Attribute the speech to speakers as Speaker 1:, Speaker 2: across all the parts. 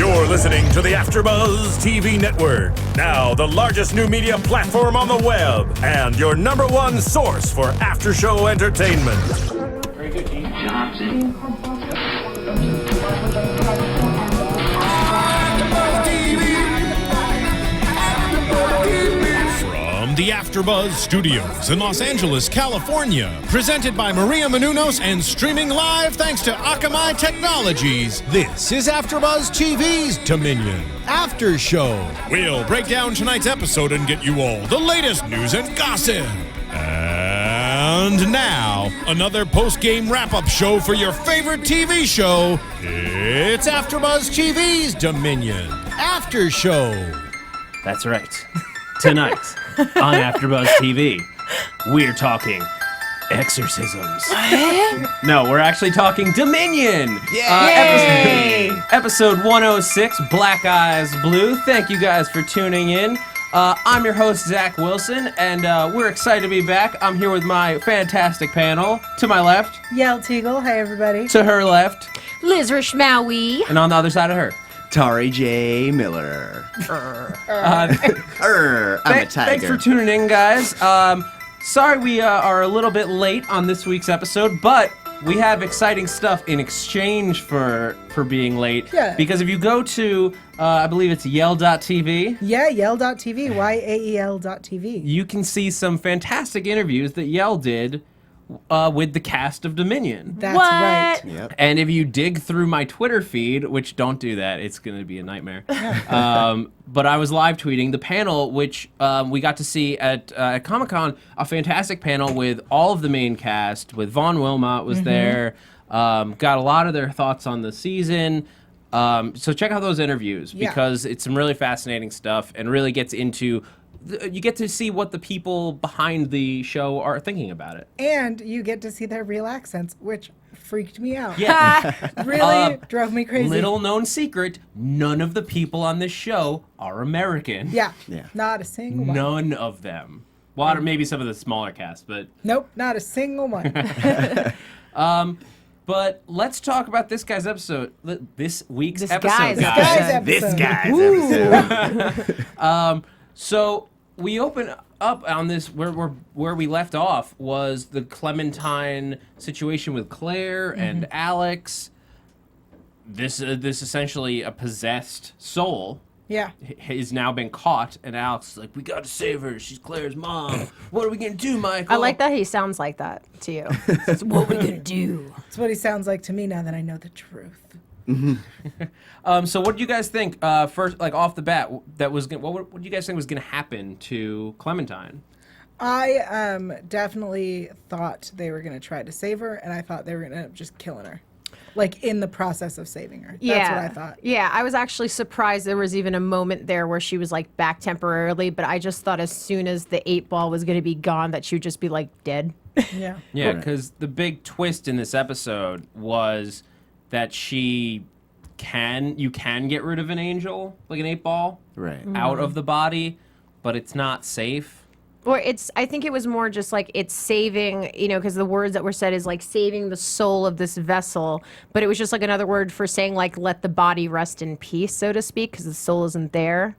Speaker 1: You're listening to the AfterBuzz TV Network, now the largest new media platform on the web, and your number one source for after-show entertainment.
Speaker 2: Very good, Dean. Johnson.
Speaker 1: From the AfterBuzz Studios in Los Angeles, California, presented by Maria Menounos and streaming live thanks to Akamai Technologies, this is AfterBuzz TV's Dominion After Show. We'll break down tonight's episode and get you all the latest news and gossip. And now, another post-game wrap-up show for your favorite TV show. It's AfterBuzz TV's Dominion After Show.
Speaker 3: That's right. Tonight on AfterBuzz TV, we're talking exorcisms. No, we're actually talking Dominion. Episode 106, Black Eyes Blue. Thank you guys for tuning in. I'm your host, Zach Wilson, and we're excited to be back. I'm here with my fantastic panel. To my left,
Speaker 4: Yell Teagle. Hi, everybody.
Speaker 3: to her left,
Speaker 5: Liz Rishmawi.
Speaker 3: and on the other side of her.
Speaker 6: Tari J. Miller. I'm a tiger.
Speaker 3: Thanks for tuning in, guys. Sorry we are a little bit late on this week's episode, but we have exciting stuff in exchange for being late.
Speaker 4: Yeah.
Speaker 3: Because if you go to, I believe it's yell.tv,
Speaker 4: Yeah, Yell.tv, YAEL.tv.
Speaker 3: you can see some fantastic interviews that Yell did with the cast of Dominion.
Speaker 4: That's
Speaker 5: What?
Speaker 4: right.
Speaker 6: Yep.
Speaker 3: And if you dig through my Twitter feed, which don't do that, it's going to be a nightmare. But I was live tweeting the panel, which we got to see at Comic-Con, a fantastic panel with all of the main cast, with Vaughn Wilmot was there, got a lot of their thoughts on the season. So check out those interviews because it's some really fascinating stuff and really gets into... You get to see what the people behind the show are thinking about it.
Speaker 4: And you get to see their real accents, which freaked me out.
Speaker 3: Yeah.
Speaker 4: Really drove me crazy.
Speaker 3: Little known secret, none of the people on this show are American.
Speaker 4: Yeah.
Speaker 6: Yeah.
Speaker 4: Not a single one.
Speaker 3: None of them. Well, or maybe some of the smaller cast, but...
Speaker 4: Nope, not a single one.
Speaker 3: But let's talk about this guy's episode. This week's
Speaker 5: This
Speaker 3: episode,
Speaker 5: guy's
Speaker 3: guys.
Speaker 6: This guy's
Speaker 4: Ooh.
Speaker 6: episode.
Speaker 3: So we open up on this where we left off was the Clementine situation with Claire and Alex. This essentially a possessed soul
Speaker 4: Yeah.
Speaker 3: has now been caught, and Alex is like, "We got to save her. She's Claire's mom. What are we gonna do, Michael?"
Speaker 5: I like that he sounds like that to you. What are we gonna do?
Speaker 4: That's what he sounds like to me now that I know the truth.
Speaker 3: So what do you guys think? First, like off the bat, what do you guys think was gonna happen to Clementine?
Speaker 4: I definitely thought they were going to try to save her, and I thought they were going to end up just killing her. Like, in the process of saving her. That's what I thought.
Speaker 5: Yeah, I was actually surprised there was even a moment there where she was like back temporarily, but I just thought as soon as the 8-ball was going to be gone that she would just be like dead.
Speaker 4: Yeah.
Speaker 3: Yeah, because the big twist in this episode was that you can get rid of an angel, like an 8-ball,
Speaker 6: Right.
Speaker 3: out of the body, but it's not safe.
Speaker 5: Or I think it was more just like it's saving, because the words that were said is like saving the soul of this vessel, but it was just like another word for saying like let the body rest in peace, so to speak, because the soul isn't there,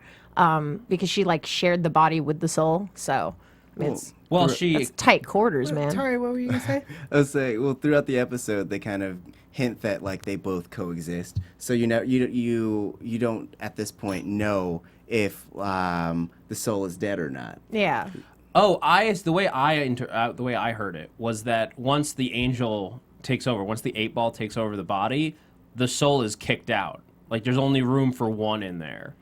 Speaker 5: because she like shared the body with the soul. So I mean, it's tight quarters, man.
Speaker 4: Tari, what were you going to say?
Speaker 6: I was saying, well, throughout the episode, they kind of hint that like they both coexist. So you don't at this point know if the soul is dead or not.
Speaker 5: Yeah.
Speaker 3: Oh, the way I heard it was that once the angel takes over, once the 8-ball takes over the body, the soul is kicked out. Like there's only room for one in there,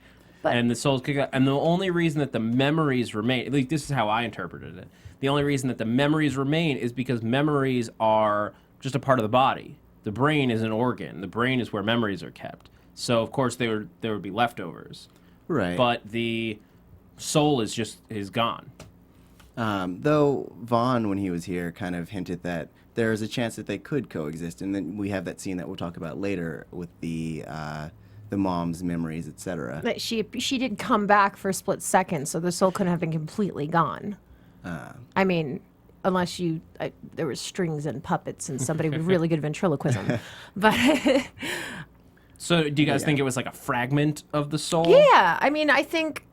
Speaker 3: and the soul's kicked out. And the only reason that the memories remain, at least this is how I interpreted it. The only reason that the memories remain is because memories are just a part of the body. The brain is an organ. The brain is where memories are kept. So of course there would be leftovers.
Speaker 6: Right.
Speaker 3: But the soul is gone.
Speaker 6: Though Vaughn, when he was here, kind of hinted that there is a chance that they could coexist, and then we have that scene that we'll talk about later with the mom's memories, etc.
Speaker 5: That she did come back for a split second, so the soul couldn't have been completely gone. I mean, unless there were strings and puppets and somebody with really good ventriloquism. But
Speaker 3: So do you guys think it was like a fragment of the soul?
Speaker 5: Yeah, I mean, I think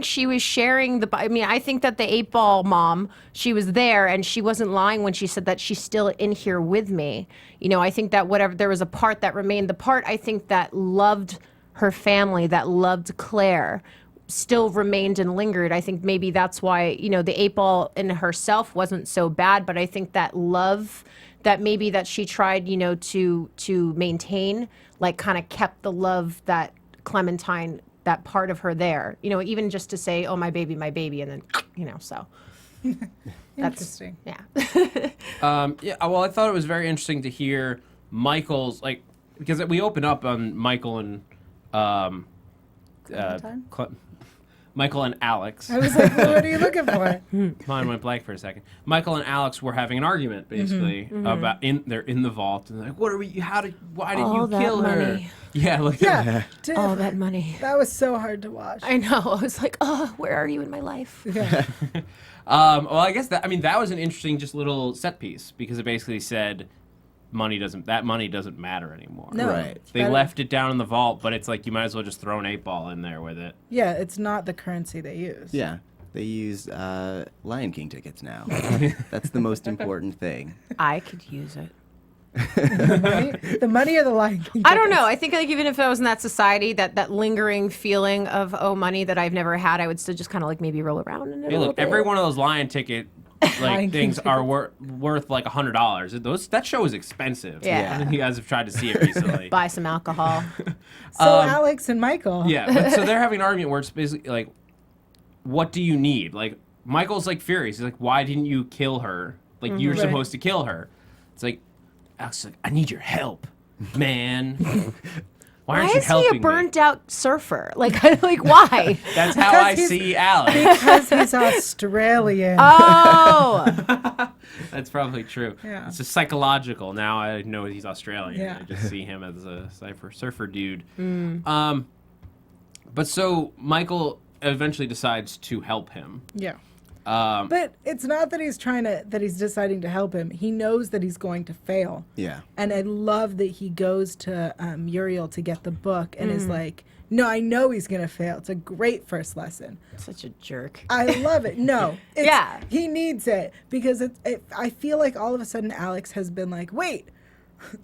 Speaker 5: she was sharing I think that the 8-ball mom, she was there and she wasn't lying when she said that she's still in here with me. You know, I think that there was a part that remained, the part I think that loved her family, that loved Claire, still remained and lingered. I think maybe that's why, you know, the 8-ball in herself wasn't so bad, but I think that love that maybe that she tried, you know, to maintain, like kind of kept the love that Clementine, that part of her there, you know, even just to say, oh, my baby, and then, you know, so.
Speaker 4: Interesting.
Speaker 5: Yeah.
Speaker 3: Yeah, well, I thought it was very interesting to hear Michael's, like, because we open up on Michael and Michael and Alex.
Speaker 4: I was like, well, what are you looking for?
Speaker 3: Mine went blank for a second. Michael and Alex were having an argument, basically, about they're in the vault, and they're like, "What are we? Why did
Speaker 5: All
Speaker 3: you
Speaker 5: that
Speaker 3: kill her?"
Speaker 5: money.
Speaker 3: Yeah, look.
Speaker 4: Yeah. Dude,
Speaker 5: All that money.
Speaker 4: that was so hard to watch.
Speaker 5: I know. I was like, oh, where are you in my life?
Speaker 4: Yeah.
Speaker 3: Well, I guess that was an interesting just little set piece because it basically said money doesn't matter anymore.
Speaker 4: No.
Speaker 6: Right.
Speaker 3: They
Speaker 4: That-
Speaker 3: left it down in the vault, but it's like you might as well just throw an 8-ball in there with it.
Speaker 4: Yeah, it's not the currency they use.
Speaker 6: Yeah. They use Lion King tickets now. That's the most important thing.
Speaker 5: I could use it.
Speaker 4: The money or the Lion King
Speaker 5: I don't
Speaker 4: tickets?
Speaker 5: know. I think like even if I was in that society, that lingering feeling of money that I've never had, I would still just kind of like maybe roll around in it.
Speaker 3: Hey,
Speaker 5: a little
Speaker 3: look,
Speaker 5: bit.
Speaker 3: every one of those Lion ticket
Speaker 4: Lion King
Speaker 3: things are
Speaker 4: tickets.
Speaker 3: worth like $100. That show is expensive.
Speaker 5: Yeah.
Speaker 3: I think you guys have tried to see it recently.
Speaker 5: Buy some alcohol.
Speaker 4: So Alex and Michael.
Speaker 3: Yeah, but so they're having an argument where it's basically like, what do you need? Like, Michael's like furious. He's like, why didn't you kill her? Like, you were
Speaker 4: Right.
Speaker 3: supposed to kill her. It's like, Alex is like, I need your help, man. Why aren't
Speaker 5: Why
Speaker 3: you
Speaker 5: is he
Speaker 3: helping
Speaker 5: a
Speaker 3: me?
Speaker 5: burnt out surfer? Like why?
Speaker 3: That's how
Speaker 4: Because
Speaker 3: I
Speaker 4: he's-
Speaker 3: see Alex.
Speaker 4: Because he's Australian.
Speaker 5: Oh,
Speaker 3: That's probably true.
Speaker 4: Yeah.
Speaker 3: It's just psychological. Now I know he's Australian.
Speaker 4: Yeah.
Speaker 3: I just see him as a surfer dude. But so Michael eventually decides to help him.
Speaker 4: Yeah. But it's not that he's deciding to help him. He knows that he's going to fail.
Speaker 6: Yeah.
Speaker 4: And I love that he goes to Muriel to get the book and is like, no, I know he's going to fail. It's a great first lesson.
Speaker 5: such a jerk.
Speaker 4: I love it. No.
Speaker 5: Yeah.
Speaker 4: He needs it because I feel like all of a sudden Alex has been like, wait,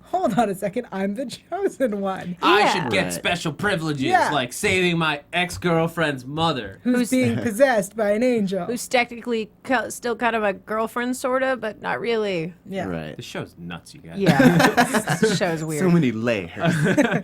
Speaker 4: hold on a second. I'm the chosen one.
Speaker 3: I
Speaker 5: Yeah.
Speaker 3: should get
Speaker 6: Right.
Speaker 3: special privileges,
Speaker 4: Yeah.
Speaker 3: like saving my ex-girlfriend's mother.
Speaker 4: Who's being possessed by an angel.
Speaker 5: Who's technically still kind of a girlfriend, sort of, but not really.
Speaker 4: yeah.
Speaker 6: Right.
Speaker 3: This show's nuts, you guys.
Speaker 5: Yeah, this show's weird.
Speaker 6: So many layers.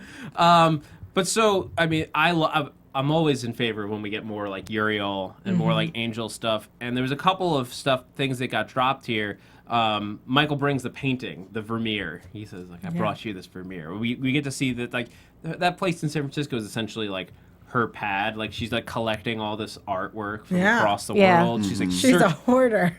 Speaker 3: But so, I mean, I'm always in favor when we get more like Uriel and more like angel stuff. And there was a couple of things that got dropped here. Michael brings the painting, the Vermeer. He says, like, I brought you this Vermeer. We get to see that, like, that place in San Francisco is essentially like her pad. Like, she's like collecting all this artwork from
Speaker 4: Yeah.
Speaker 3: across the
Speaker 5: Yeah.
Speaker 3: world. She's like,
Speaker 4: She's a hoarder.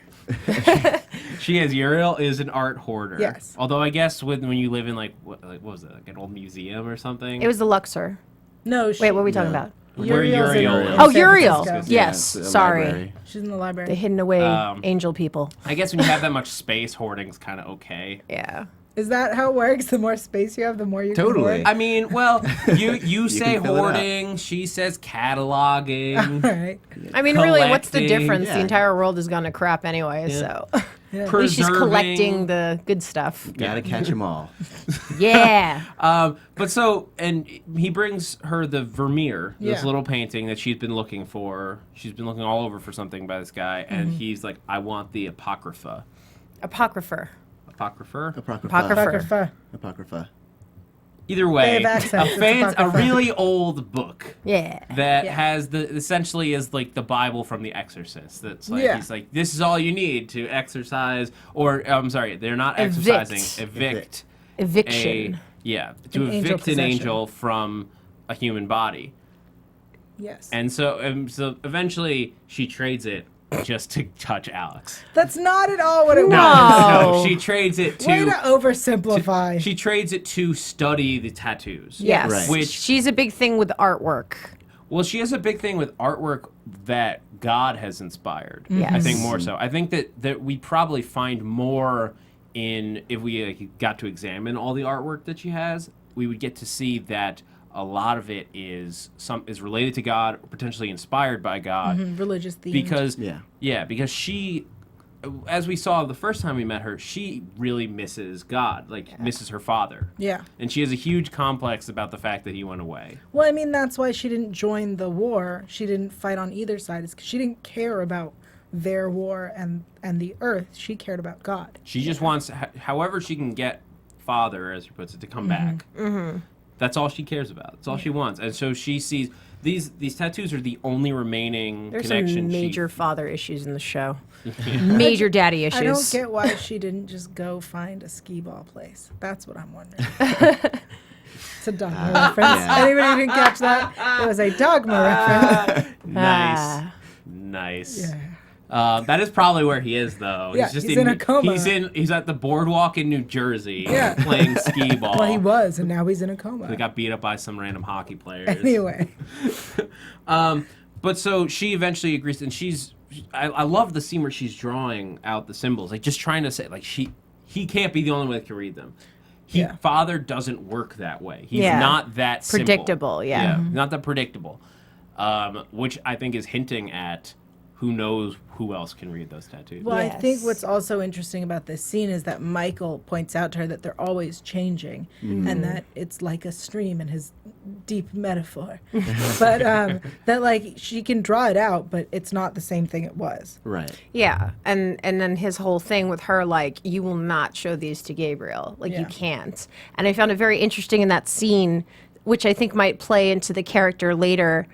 Speaker 3: Uriel is an art hoarder.
Speaker 4: Yes.
Speaker 3: Although I guess when you live in what was it, like an old museum or something?
Speaker 5: It was the Luxor.
Speaker 4: No,
Speaker 5: Wait, what are we talking
Speaker 6: No.
Speaker 5: about?
Speaker 3: Where
Speaker 4: Uriel's in
Speaker 3: Uriel is.
Speaker 5: Oh,
Speaker 4: San
Speaker 5: Uriel.
Speaker 4: Francisco.
Speaker 5: Yes,
Speaker 6: Yeah, it's a
Speaker 5: sorry.
Speaker 6: library.
Speaker 4: She's in the library.
Speaker 5: The hidden away
Speaker 3: Um,
Speaker 5: angel people.
Speaker 3: I guess when you have that much space, hoarding's kind of okay.
Speaker 5: Yeah.
Speaker 4: Is that how it works? The more space you have, the more you can
Speaker 6: Totally.
Speaker 4: hoard?
Speaker 3: I mean, well, you say
Speaker 6: can fill it up.
Speaker 3: hoarding, she says cataloging.
Speaker 4: All right.
Speaker 5: I mean, really, what's the
Speaker 3: Collecting.
Speaker 5: difference? The
Speaker 6: Yeah.
Speaker 5: entire world has gone to crap anyway,
Speaker 3: Yeah.
Speaker 5: so. At least she's collecting the good stuff.
Speaker 6: Gotta catch them all.
Speaker 5: Yeah.
Speaker 3: But so, and he brings her the Vermeer, this
Speaker 4: Yeah.
Speaker 3: little painting that she's been looking for. She's been looking all over for something by this guy, and he's like, I want the Apocrypha.
Speaker 5: Apocrypher.
Speaker 3: Apocrypher?
Speaker 5: Apocrypher.
Speaker 6: Apocrypha.
Speaker 3: Either way,
Speaker 4: They have accents, it's
Speaker 3: a
Speaker 4: Apocrypha.
Speaker 3: really old book.
Speaker 5: Yeah.
Speaker 3: That
Speaker 4: Yeah.
Speaker 3: has essentially is like the Bible from The Exorcist. That's like
Speaker 4: Yeah.
Speaker 3: he's like, this is all you need to exercise, or I'm sorry, they're not
Speaker 5: Evict.
Speaker 3: exercising, evict
Speaker 5: Eviction.
Speaker 3: to
Speaker 4: An angel
Speaker 3: evict an
Speaker 4: possession.
Speaker 3: angel from a human body.
Speaker 4: Yes.
Speaker 3: And so eventually she trades it just to touch Alex.
Speaker 4: That's not at all what it
Speaker 5: No.
Speaker 4: was.
Speaker 3: No, she trades it
Speaker 4: Way to
Speaker 3: to
Speaker 4: oversimplify.
Speaker 3: she trades it to study the tattoos.
Speaker 5: Yes.
Speaker 6: Right.
Speaker 3: Which
Speaker 5: She's a big thing with artwork.
Speaker 3: Well, she has a big thing with artwork that God has inspired.
Speaker 5: Yes.
Speaker 3: I think more so. I think that we probably find more in, if we got to examine all the artwork that she has, we would get to see that a lot of it is related to God, or potentially inspired by God,
Speaker 4: Religious themes.
Speaker 3: because
Speaker 6: Yeah.
Speaker 3: because she, as we saw the first time we met her, she really misses God, misses her father.
Speaker 4: Yeah.
Speaker 3: And she has a huge complex about the fact that he went away.
Speaker 4: Well, I mean, that's why she didn't join the war. She didn't fight on either side. It's 'cause she didn't care about their war and the earth. She cared about God.
Speaker 3: She just wants, however she can get father, as she puts it, to come back. That's all she cares about. That's all she wants. And so she sees these tattoos are the only remaining
Speaker 5: There's
Speaker 3: connection.
Speaker 5: some major father issues in the show. Major daddy issues.
Speaker 4: I don't get why she didn't just go find a skee ball place. That's what I'm wondering. It's a Dogma reference.
Speaker 6: yeah.
Speaker 4: Anybody who didn't catch that? It was a Dogma reference.
Speaker 3: Nice.
Speaker 4: Yeah.
Speaker 3: That is probably where he is, though.
Speaker 4: Yeah, he's in a coma.
Speaker 3: He's at the boardwalk in New Jersey
Speaker 4: Yeah.
Speaker 3: playing skee ball.
Speaker 4: Well, he was, and now he's in a coma.
Speaker 3: They got beat up by some random hockey players.
Speaker 4: Anyway.
Speaker 3: But so she eventually agrees, and I love the scene where she's drawing out the symbols, like just trying to say, like he can't be the only one that can read them. Father doesn't work that way. He's not that simple.
Speaker 5: Predictable, yeah.
Speaker 3: Not that predictable. Which I think is hinting at who knows who else can read those tattoos.
Speaker 4: Well, I think
Speaker 5: Yes.
Speaker 4: what's also interesting about this scene is that Michael points out to her that they're always changing and that it's like a stream in his deep metaphor. But that, like, she can draw it out, but it's not the same thing it was.
Speaker 6: Right.
Speaker 5: Yeah, and then his whole thing with her, like, you will not show these to Gabriel. Like,
Speaker 4: Yeah.
Speaker 5: you can't. And I found it very interesting in that scene, which I think might play into the character later.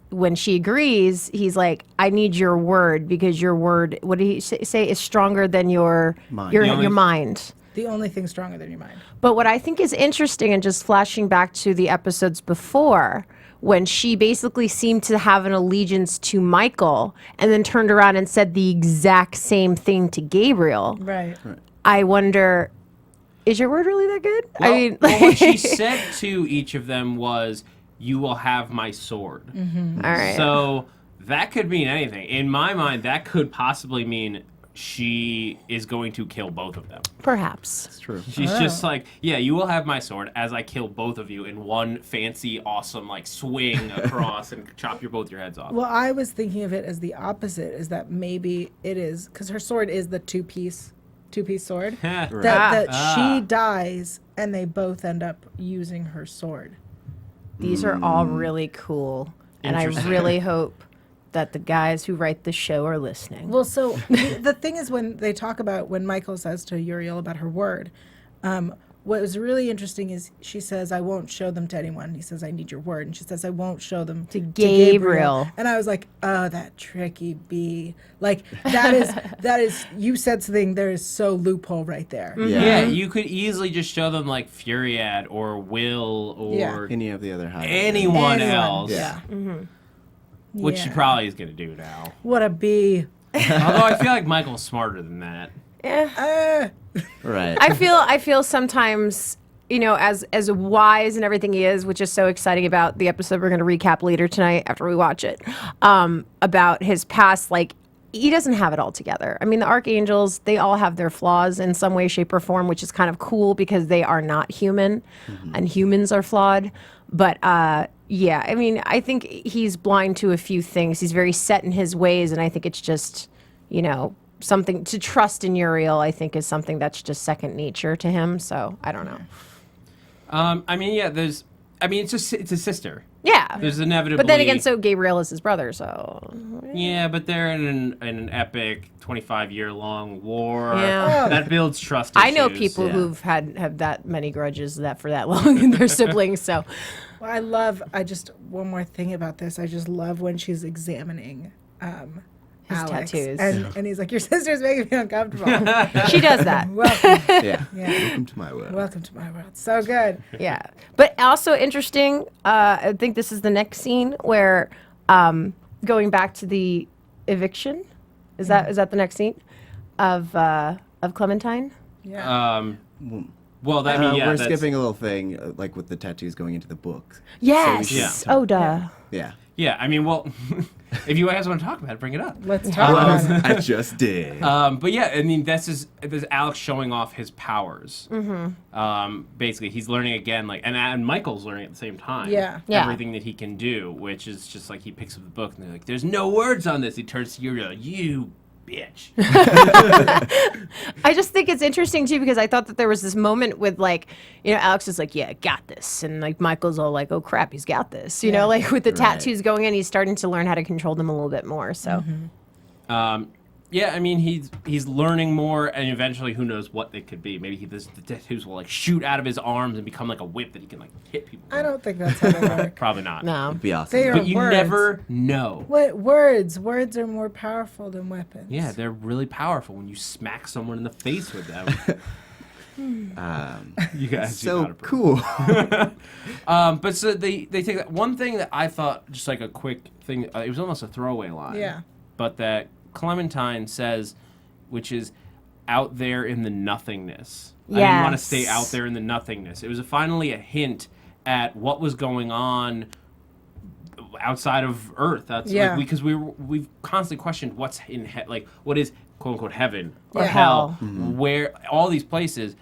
Speaker 5: When she agrees, he's like, I need your word, because your word, what did he say, is stronger than your
Speaker 6: Mind.
Speaker 5: your mind.
Speaker 4: The only thing stronger than your mind.
Speaker 5: But what I think is interesting, and just flashing back to the episodes before, when she basically seemed to have an allegiance to Michael and then turned around and said the exact same thing to Gabriel,
Speaker 4: Right.
Speaker 5: I wonder, is your word really that good?
Speaker 3: Well,
Speaker 5: I mean,
Speaker 3: what she said to each of them was, "You will have my sword."
Speaker 5: all right.
Speaker 3: So that could mean anything. In my mind, that could possibly mean she is going to kill both of them.
Speaker 5: Perhaps.
Speaker 6: It's true.
Speaker 3: She's just like, yeah, you will have my sword as I kill both of you in one fancy, awesome, like, swing across and chop both your heads off.
Speaker 4: Well, I was thinking of it as the opposite, is that maybe it is, because her sword is the two-piece sword, that she dies and they both end up using her sword.
Speaker 5: These are all really cool. And I
Speaker 3: Interesting.
Speaker 5: really hope that the guys who write the show are listening.
Speaker 4: Well, so the thing is, when they talk about, when Michael says to Uriel about her word, what was really interesting is she says, I won't show them to anyone. He says, I need your word. And she says, I won't show them to
Speaker 5: Gabriel.
Speaker 4: And I was like, oh, that tricky bee. Like, that is, you said something, there is so loophole right there.
Speaker 3: Yeah, you could easily just show them, like, Furiad or Will or
Speaker 6: Any of the other high
Speaker 3: anyone else.
Speaker 4: Yeah.
Speaker 3: Which she
Speaker 4: Yeah.
Speaker 3: probably is going to do now.
Speaker 4: What a bee.
Speaker 3: Although I feel like Michael's smarter than that.
Speaker 6: Right.
Speaker 5: I feel sometimes, as wise and everything he is, which is so exciting about the episode we're going to recap later tonight after we watch it, about his past, like, he doesn't have it all together. I mean, the archangels, they all have their flaws in some way, shape, or form, which is kind of cool because they are not human, and humans are flawed. But yeah, I mean, I think he's blind to a few things. He's very set in his ways, and I think it's just, something to trust in Uriel, I think, is something that's just second nature to him. So I don't know.
Speaker 3: I mean, yeah, it's a sister.
Speaker 5: Yeah.
Speaker 3: There's inevitably.
Speaker 5: But then again, so Gabriel is his brother, so.
Speaker 3: Yeah, but they're in an epic 25-year-long war.
Speaker 5: Yeah.
Speaker 3: That builds trust
Speaker 5: I know
Speaker 3: issues.
Speaker 5: people who've have that many grudges for that long in their siblings, so.
Speaker 4: Well, one more thing about this. I just love when she's examining
Speaker 5: His
Speaker 4: Alex,
Speaker 5: tattoos.
Speaker 4: and he's like, your sister's making me uncomfortable.
Speaker 5: She does that.
Speaker 4: Welcome.
Speaker 6: Yeah.
Speaker 4: Yeah.
Speaker 6: Welcome to my world.
Speaker 4: Welcome to my world. So good.
Speaker 5: Yeah. But also interesting, I think this is the next scene where going back to the eviction. Is that the next scene of Clementine?
Speaker 4: Yeah.
Speaker 3: Well, that means
Speaker 6: we're skipping a little thing, like with the tattoos going into the book.
Speaker 5: Yes.
Speaker 6: should
Speaker 5: Oh, duh.
Speaker 6: Yeah.
Speaker 3: Yeah, I mean, well, if you guys want to talk about it, bring it up.
Speaker 4: Let's talk about it.
Speaker 6: I just did.
Speaker 3: But yeah, I mean, this is Alex showing off his powers. Basically, he's learning again, like, and Michael's learning at the same time.
Speaker 4: Yeah.
Speaker 5: Yeah.
Speaker 3: Everything that he can do, which is just like he picks up the book and they're like, "There's no words on this." He turns to you, like, "You bitch."
Speaker 5: I just think it's interesting too because I thought that there was this moment with like, Alex is like, yeah, got this, and like Michael's all like, oh crap, he's got this, you know, like with the tattoos going in, he's starting to learn how to control them a little bit more. So,
Speaker 3: Yeah, I mean, he's learning more, and eventually, who knows what they could be? Maybe the tattoos will like shoot out of his arms and become like a whip that he can like hit people.
Speaker 4: I don't think that's how they work.
Speaker 3: Probably not.
Speaker 5: no.
Speaker 6: It'd be awesome.
Speaker 4: They are
Speaker 3: But you
Speaker 4: words.
Speaker 3: never know.
Speaker 4: What words? Words are more powerful than weapons.
Speaker 3: Yeah, they're really powerful when you smack someone in the face with them. You guys do
Speaker 6: So
Speaker 3: not approve.
Speaker 6: cool.
Speaker 3: But so they take that one thing that I thought just like a quick thing. It was almost a throwaway line.
Speaker 4: Yeah.
Speaker 3: But that Clementine says, which is out there in the nothingness. I didn't want to stay out there in the nothingness. It was finally a hint at what was going on outside of Earth. That's
Speaker 4: Yeah.
Speaker 3: because we've constantly questioned what's in like what is quote unquote heaven or
Speaker 4: Yeah.
Speaker 3: hell, where all these places,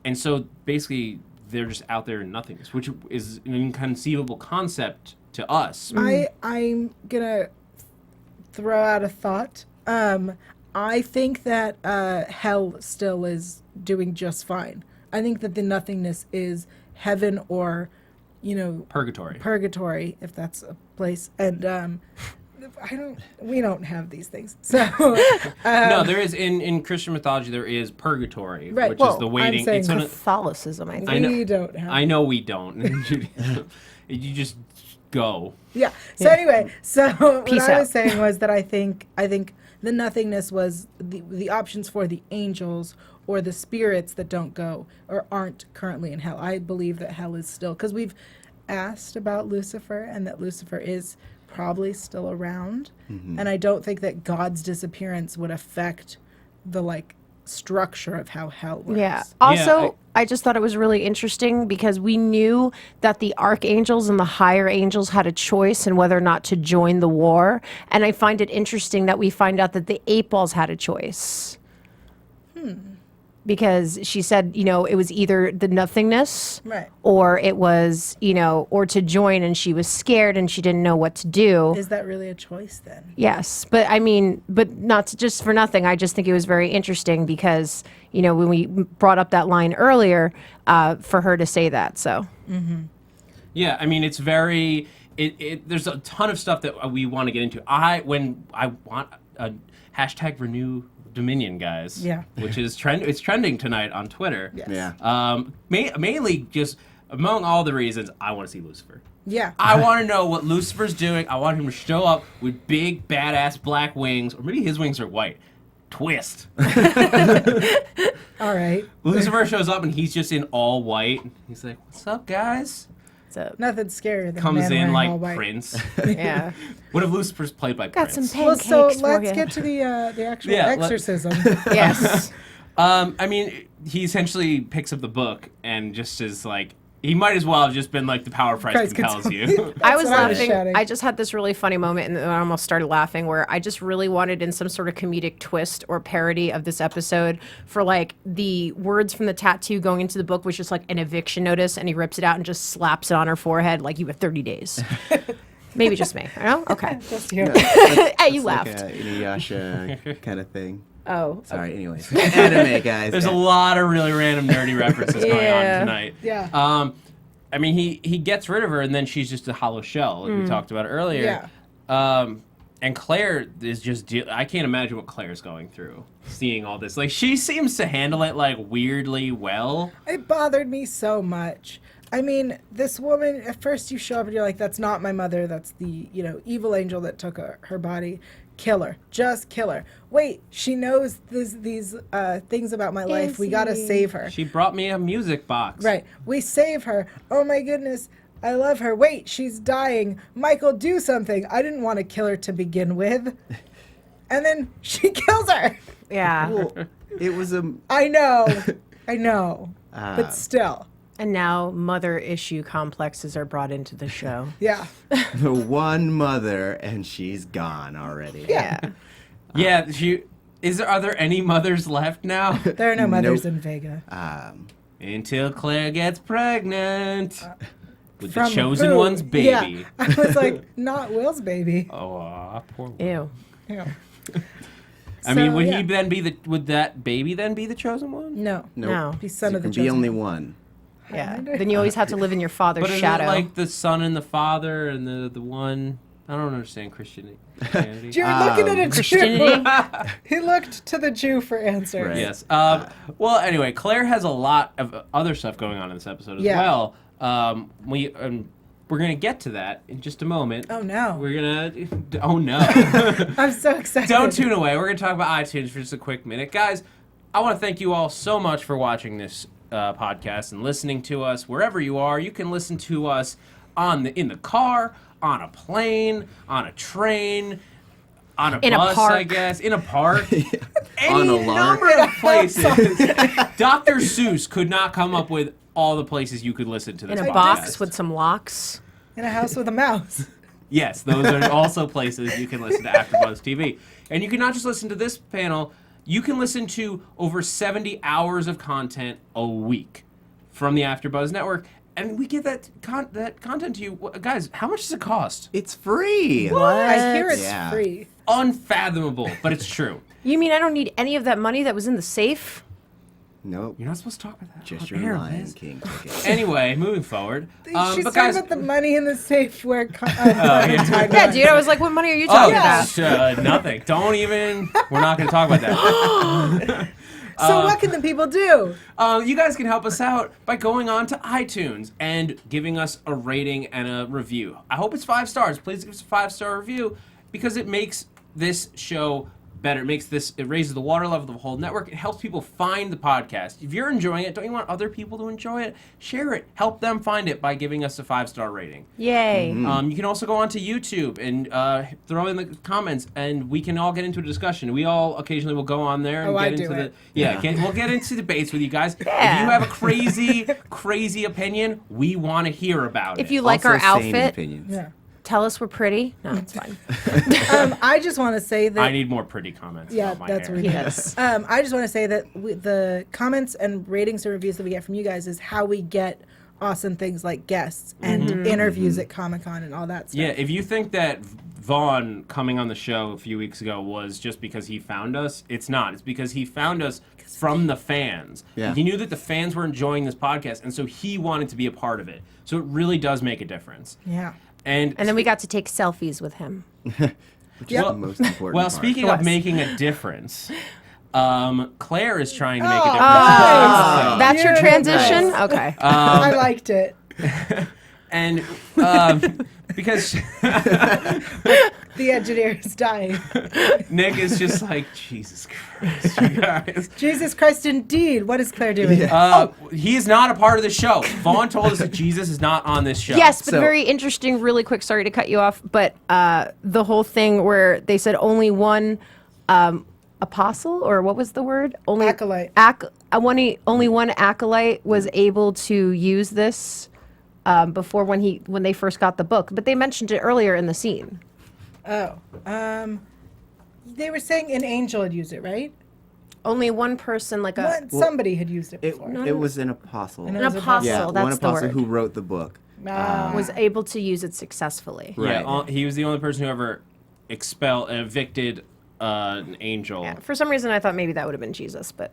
Speaker 3: and so basically they're just out there in nothingness, which is an inconceivable concept to us.
Speaker 4: I'm gonna throw out a thought. I think that hell still is doing just fine. I think that the nothingness is heaven or,
Speaker 3: Purgatory.
Speaker 4: if that's a place. And we don't have these things. So
Speaker 3: No, there is in Christian mythology there is purgatory,
Speaker 4: Right.
Speaker 3: which
Speaker 4: Well,
Speaker 3: is the
Speaker 4: I'm
Speaker 3: waiting.
Speaker 4: saying
Speaker 3: It's on a-
Speaker 5: Catholicism, I think.
Speaker 3: I know-
Speaker 4: we don't have.
Speaker 3: I know we don't. You just go.
Speaker 4: Yeah. So anyway, what
Speaker 5: Peace
Speaker 4: I was
Speaker 5: out.
Speaker 4: saying was that I think the nothingness was the options for the angels or the spirits that don't go or aren't currently in hell. I believe that hell is still, because we've asked about Lucifer and that Lucifer is probably still around, and I don't think that God's disappearance would affect the structure of how hell works.
Speaker 5: Yeah. Also, I just thought it was really interesting because we knew that the archangels and the higher angels had a choice in whether or not to join the war. And I find it interesting that we find out that the 8-balls had a choice. Because she said, it was either the nothingness
Speaker 4: Right.
Speaker 5: or it was, or to join, and she was scared and she didn't know what to do.
Speaker 4: Is that really a choice then?
Speaker 5: Yes, but I mean, but not just for nothing. I just think it was very interesting because, when we brought up that line earlier, for her to say that. So,
Speaker 3: Yeah, I mean it's very. There's a ton of stuff that we want to get into. When I want a hashtag renew Dominion, guys.
Speaker 4: Yeah.
Speaker 3: Which is it's trending tonight on Twitter.
Speaker 4: Yes.
Speaker 6: Yeah.
Speaker 3: Mainly just among all the reasons I want to see Lucifer.
Speaker 4: Yeah.
Speaker 3: I want to know what Lucifer's doing. I want him to show up with big, badass black wings, or maybe his wings are white. Twist.
Speaker 4: All right.
Speaker 3: Lucifer shows up and he's just in all white. He's like, "What's up, guys?"
Speaker 5: so
Speaker 4: Nothing scarier than a
Speaker 3: Comes
Speaker 4: man
Speaker 3: in
Speaker 4: wearing all
Speaker 3: like
Speaker 4: white.
Speaker 3: Prince.
Speaker 5: yeah,
Speaker 3: What if Lucifer's played by
Speaker 5: got some
Speaker 3: Prince?
Speaker 4: Well,
Speaker 5: pancakes
Speaker 4: so
Speaker 5: for
Speaker 4: let's
Speaker 5: you.
Speaker 4: get to the actual
Speaker 3: Yeah,
Speaker 4: exorcism.
Speaker 5: Yes,
Speaker 3: I mean, he essentially picks up the book and just is like, he might as well have just been like, the power of Christ
Speaker 4: Christ
Speaker 3: compels
Speaker 4: compels
Speaker 3: you.
Speaker 5: I was
Speaker 4: what I was
Speaker 5: laughing.
Speaker 4: shouting.
Speaker 5: I just had this really funny moment, and then I almost started laughing. Where I just really wanted, in some sort of comedic twist or parody of this episode, for like the words from the tattoo going into the book was just like an eviction notice, and he rips it out and just slaps it on her forehead, like you have 30 days. Maybe just me. I don't know. Okay.
Speaker 4: Just here.
Speaker 5: Hey, you
Speaker 6: Like
Speaker 5: laughed.
Speaker 6: a Inuyasha kind of thing.
Speaker 5: Oh,
Speaker 6: Sorry. Anyways, anime guys.
Speaker 3: There's a lot of really random nerdy references going
Speaker 5: Yeah.
Speaker 3: on tonight.
Speaker 4: Yeah.
Speaker 3: I mean, he gets rid of her, and then she's just a hollow shell, like we talked about earlier.
Speaker 4: Yeah.
Speaker 3: And Claire is just... I can't imagine what Claire's going through, seeing all this. Like, she seems to handle it, like, weirdly well.
Speaker 4: It bothered me so much. I mean, this woman, at first you show up and you're like, that's not my mother. That's the, evil angel that took her body. Kill her. Just kill her. Wait, she knows these things about my life. We gotta save her.
Speaker 3: She brought me a music box.
Speaker 4: Right. We save her. Oh my goodness. I love her. Wait, she's dying. Michael, do something. I didn't want to kill her to begin with. And then she kills her.
Speaker 5: yeah.
Speaker 6: Well, it was a.
Speaker 4: I know. I know.
Speaker 6: Ah.
Speaker 4: But still.
Speaker 5: And now mother issue complexes are brought into the show.
Speaker 4: Yeah.
Speaker 6: The one mother, and she's gone already.
Speaker 5: Yeah.
Speaker 3: Yeah, are there any mothers left now?
Speaker 4: There are no mothers
Speaker 6: Nope.
Speaker 4: in Vega.
Speaker 3: Until Claire gets pregnant with the
Speaker 4: From
Speaker 3: chosen
Speaker 4: who?
Speaker 3: one's baby.
Speaker 4: Yeah. I was like, not Will's baby.
Speaker 3: Oh, poor Will.
Speaker 5: Ew.
Speaker 4: Yeah.
Speaker 3: I mean,
Speaker 4: So,
Speaker 3: would
Speaker 4: yeah.
Speaker 3: he then would that baby then be the chosen one?
Speaker 4: No.
Speaker 6: Nope.
Speaker 5: No.
Speaker 4: He's son
Speaker 6: There
Speaker 4: of the
Speaker 6: can be
Speaker 4: chosen
Speaker 6: only
Speaker 4: one.
Speaker 6: one.
Speaker 5: Yeah.
Speaker 4: wonder.
Speaker 5: Then you always have to live in your father's
Speaker 3: But is
Speaker 5: shadow.
Speaker 3: it like the son and the father and the one? I don't understand Christianity.
Speaker 4: You're looking at a Jew.
Speaker 5: Christianity.
Speaker 4: He looked to the Jew for answers.
Speaker 6: Right.
Speaker 3: Yes. Well, anyway, Claire has a lot of other stuff going on in this episode as
Speaker 4: Yeah.
Speaker 3: well. We're gonna get to that in just a moment.
Speaker 4: Oh, no.
Speaker 3: We're gonna. Oh no!
Speaker 4: I'm so excited.
Speaker 3: Don't tune away. We're gonna talk about iTunes for just a quick minute, guys. I want to thank you all so much for watching this podcast and listening to us wherever you are. You can listen to us in the car, on a plane, on a train, on a
Speaker 5: In a
Speaker 3: bus,
Speaker 5: park.
Speaker 3: I guess, in a park.
Speaker 6: On
Speaker 3: Any
Speaker 6: a lark.
Speaker 3: number of places. Dr. Seuss could not come up with all the places you could listen to this
Speaker 5: In a
Speaker 3: podcast.
Speaker 5: box with some locks.
Speaker 4: In a house with a mouse.
Speaker 3: Yes, those are also places you can listen to AfterBuzz TV. And you can not just listen to this panel, you can listen to over 70 hours of content a week from the AfterBuzz network. And we give that content to you. Guys, how much does it cost?
Speaker 6: It's free.
Speaker 4: I hear it's
Speaker 6: Yeah.
Speaker 4: free.
Speaker 3: Unfathomable, but it's true.
Speaker 5: You mean I don't need any of that money that was in the safe?
Speaker 6: Nope.
Speaker 3: You're not supposed to talk about that.
Speaker 6: Just
Speaker 3: on
Speaker 6: your
Speaker 3: air,
Speaker 6: Lion
Speaker 3: Liz.
Speaker 6: King ticket.
Speaker 3: Anyway, moving forward.
Speaker 4: She's
Speaker 3: but
Speaker 4: talking
Speaker 3: guys,
Speaker 4: about the money in the safe where...
Speaker 5: Yeah, dude. I was like, what money are you talking about?
Speaker 3: Nothing. Don't even. We're not going to talk about that.
Speaker 4: So what can the people do?
Speaker 3: You guys can help us out by going on to iTunes and giving us a rating and a review. I hope it's 5 stars. Please give us a 5-star review because it makes this show better. It raises the water level of the whole network. It helps people find the podcast. If you're enjoying it, don't you want other people to enjoy it? Share it. Help them find it by giving us a 5-star rating.
Speaker 5: Yay.
Speaker 3: You can also go onto YouTube and throw in the comments, and we can all get into a discussion. We all occasionally will go on there and
Speaker 4: Oh,
Speaker 3: get
Speaker 4: I do
Speaker 3: into
Speaker 4: it.
Speaker 3: we'll get into debates with you guys.
Speaker 5: Yeah.
Speaker 3: If you have a crazy opinion, we want to hear about
Speaker 5: If
Speaker 3: it.
Speaker 5: you like
Speaker 6: Also
Speaker 5: our
Speaker 6: sane
Speaker 5: outfit,
Speaker 6: opinions.
Speaker 4: Yeah.
Speaker 5: tell us we're pretty. No, it's fine.
Speaker 4: I just want to say that...
Speaker 3: I need more pretty comments.
Speaker 4: Yeah,
Speaker 3: about my
Speaker 4: that's
Speaker 3: hair.
Speaker 4: what
Speaker 5: Yes.
Speaker 4: I just want to say that the comments and ratings and reviews that we get from you guys is how we get awesome things like guests and interviews at Comic-Con and all that stuff.
Speaker 3: Yeah, if you think that Vaughn coming on the show a few weeks ago was just because he found us, it's not. It's because he found us from the fans.
Speaker 6: Yeah.
Speaker 3: He knew that the fans were enjoying this podcast, and so he wanted to be a part of it. So it really does make a difference.
Speaker 4: Yeah.
Speaker 3: And
Speaker 5: And then we got to take selfies with him.
Speaker 6: Which is the most important
Speaker 3: well,
Speaker 6: part.
Speaker 3: speaking of making a difference, Claire is trying to make a difference.
Speaker 5: Oh, that's your
Speaker 4: Beautiful.
Speaker 5: transition? Okay.
Speaker 4: I liked it.
Speaker 3: And because
Speaker 4: The engineer is dying.
Speaker 3: Nick is just like, Jesus Christ, you guys.
Speaker 4: Jesus Christ, indeed. What is Claire doing?
Speaker 3: He is not a part of the show. Vaughn told us that Jesus is not on this show.
Speaker 5: Yes, but
Speaker 6: So-
Speaker 5: very interesting, really quick, sorry to cut you off, but the whole thing where they said only one apostle, or what was the word? Only
Speaker 4: Acolyte.
Speaker 5: Only one acolyte was able to use this before when they first got the book. But they mentioned it earlier in the scene.
Speaker 4: Oh. They were saying an angel had used it, right?
Speaker 5: Only one person, like a
Speaker 4: Somebody had used it
Speaker 6: It,
Speaker 4: before.
Speaker 6: it was an apostle.
Speaker 4: An
Speaker 5: an apostle.
Speaker 6: Yeah,
Speaker 5: That's
Speaker 6: one
Speaker 5: the
Speaker 6: apostle
Speaker 5: word.
Speaker 6: who wrote the book.
Speaker 5: Was able to use it successfully.
Speaker 3: Yeah,
Speaker 6: Right.
Speaker 3: he was the only person who ever evicted an angel.
Speaker 5: Yeah. For some reason, I thought maybe that would have been Jesus, but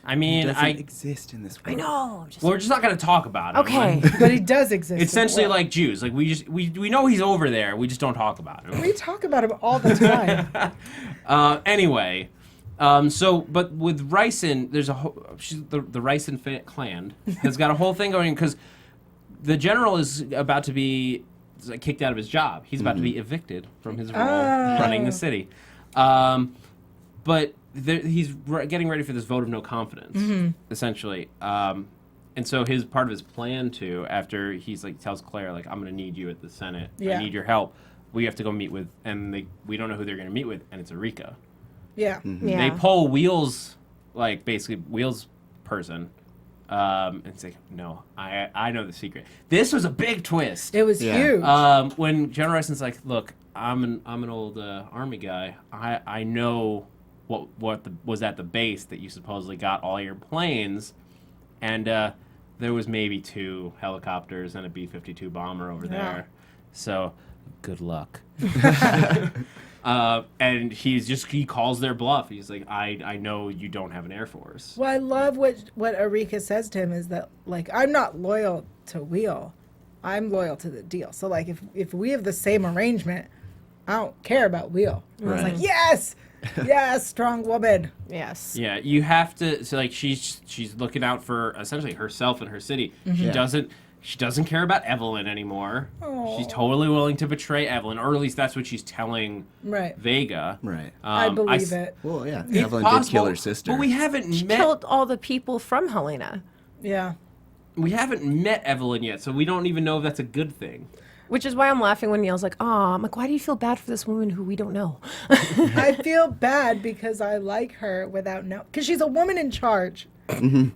Speaker 3: I
Speaker 6: It
Speaker 3: mean,
Speaker 6: doesn't
Speaker 3: I
Speaker 6: exist in this world.
Speaker 5: No.
Speaker 3: well, we're just not going to talk about it.
Speaker 5: Okay.
Speaker 4: But he does exist.
Speaker 3: It's essentially
Speaker 4: as well.
Speaker 3: like Jews. Like we know he's over there. We just don't talk about him.
Speaker 4: We talk about him all the time.
Speaker 3: Anyway, but with Ryson, there's the Ryson clan has got a whole thing going because the general is about to be kicked out of his job. He's about to be evicted from his role running the city. But he's getting ready for this vote of no confidence, essentially. And so part of his plan too, after he's tells Claire I'm going to need you at the Senate.
Speaker 4: Yeah.
Speaker 3: I need your help. We have to go meet with, and we don't know who they're going to meet with, and it's Erika.
Speaker 4: Yeah.
Speaker 5: Yeah.
Speaker 3: They pull Wheels, basically Wheels person, And it's like, no, I know the secret. This was a big twist.
Speaker 4: It was
Speaker 6: Yeah.
Speaker 4: huge.
Speaker 3: When General Ryson's like, look, I'm an old army guy. I know what was at the base that you supposedly got all your planes, and there was maybe 2 helicopters and a B-52 bomber over there. So, good luck. And he calls their bluff. He's like, I know you don't have an Air Force.
Speaker 4: Well, I love what Arika says to him is that, like, I'm not loyal to Wheel. I'm loyal to the deal. So, like, if we have the same arrangement, I don't care about Wheel. And I was
Speaker 6: Right.
Speaker 4: like, yes! Yes, strong woman.
Speaker 5: Yes.
Speaker 3: Yeah, you have to. So like she's looking out for essentially herself and her city.
Speaker 6: Yeah.
Speaker 3: She doesn't care about Evelyn anymore.
Speaker 4: Aw.
Speaker 3: She's totally willing to betray Evelyn, or at least that's what she's telling
Speaker 4: Right.
Speaker 3: Vega.
Speaker 6: Right.
Speaker 4: I believe it.
Speaker 6: Well, yeah.
Speaker 3: It's
Speaker 6: Evelyn did
Speaker 3: possible,
Speaker 6: kill her sister.
Speaker 3: but we haven't met.
Speaker 5: Killed all the people from Helena,
Speaker 4: Yeah.
Speaker 3: We haven't met Evelyn yet, so we don't even know if that's a good thing.
Speaker 5: which is why I'm laughing when Neil's like, "Oh, I'm like, why do you feel bad for this woman who we don't know?"
Speaker 4: I feel bad because I like her without because she's a woman in charge. And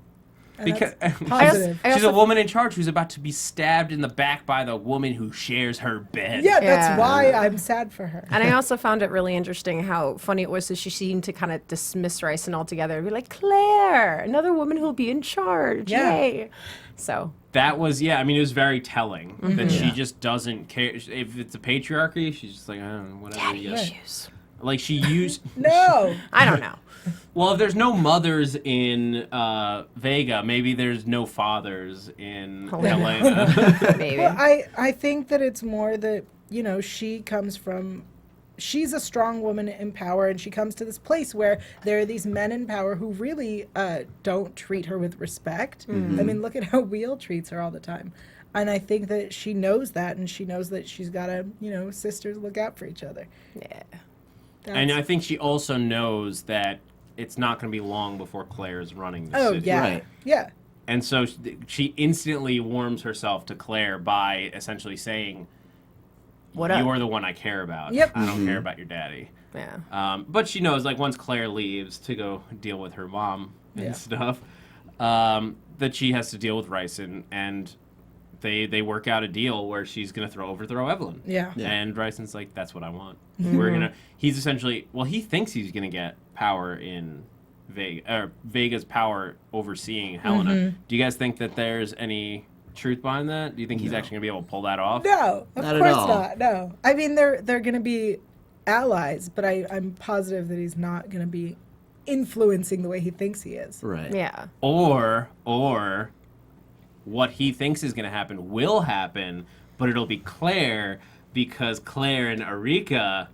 Speaker 3: Because
Speaker 4: that's positive.
Speaker 5: I
Speaker 3: she's a
Speaker 5: also-
Speaker 3: woman in charge who's about to be stabbed in the back by the woman who shares her bed.
Speaker 4: Yeah,
Speaker 5: Yeah.
Speaker 4: that's why I'm sad for her.
Speaker 5: And I also found it really interesting how funny it was that she seemed to kind of dismiss Ryson altogether and be like, Claire, another woman who'll be in charge.
Speaker 4: Yeah.
Speaker 5: Yay. So,
Speaker 3: That was, yeah, I mean, it was very telling that she
Speaker 6: Yeah.
Speaker 3: just doesn't care. If it's a patriarchy, she's just like, I don't know, whatever.
Speaker 5: daddy
Speaker 3: yeah.
Speaker 5: issues.
Speaker 3: Like, she used.
Speaker 4: No.
Speaker 5: I don't know.
Speaker 3: Well, if there's no mothers in Vega, maybe there's no fathers in Helena.
Speaker 5: Maybe.
Speaker 4: Well, I think that it's more that, she's a strong woman in power, and she comes to this place where there are these men in power who really don't treat her with respect. I mean, look at how Wheel treats her all the time. And I think that she knows that, and she knows that she's got to, sisters look out for each other.
Speaker 5: Yeah.
Speaker 3: And I think she also knows that it's not going to be long before Claire's running the
Speaker 4: Oh,
Speaker 3: city.
Speaker 4: yeah.
Speaker 6: Right.
Speaker 4: Yeah.
Speaker 3: And so she instantly warms herself to Claire by essentially saying,
Speaker 5: What up?
Speaker 3: you're the one I care about.
Speaker 4: Yep.
Speaker 3: I don't care about your daddy.
Speaker 5: Yeah.
Speaker 3: But she knows, like, once Claire leaves to go deal with her mom and
Speaker 4: Yeah.
Speaker 3: stuff, that she has to deal with Ryson, and they work out a deal where she's going to overthrow Evelyn.
Speaker 4: Yeah.
Speaker 6: Yeah.
Speaker 3: And Ryson's like, that's what I want. He's essentially, well, he thinks he's going to get power in Vega's power overseeing Helena. Do you guys think that there's any truth behind that? Do you think he's actually going to be able to pull that off?
Speaker 4: No, of
Speaker 6: Not at
Speaker 4: course
Speaker 6: all.
Speaker 4: not. No. I mean, they're going to be allies, but I'm positive that he's not going to be influencing the way he thinks he is.
Speaker 6: Right.
Speaker 5: Yeah.
Speaker 3: Or what he thinks is going to happen will happen, but it'll be Claire because Claire and Arika.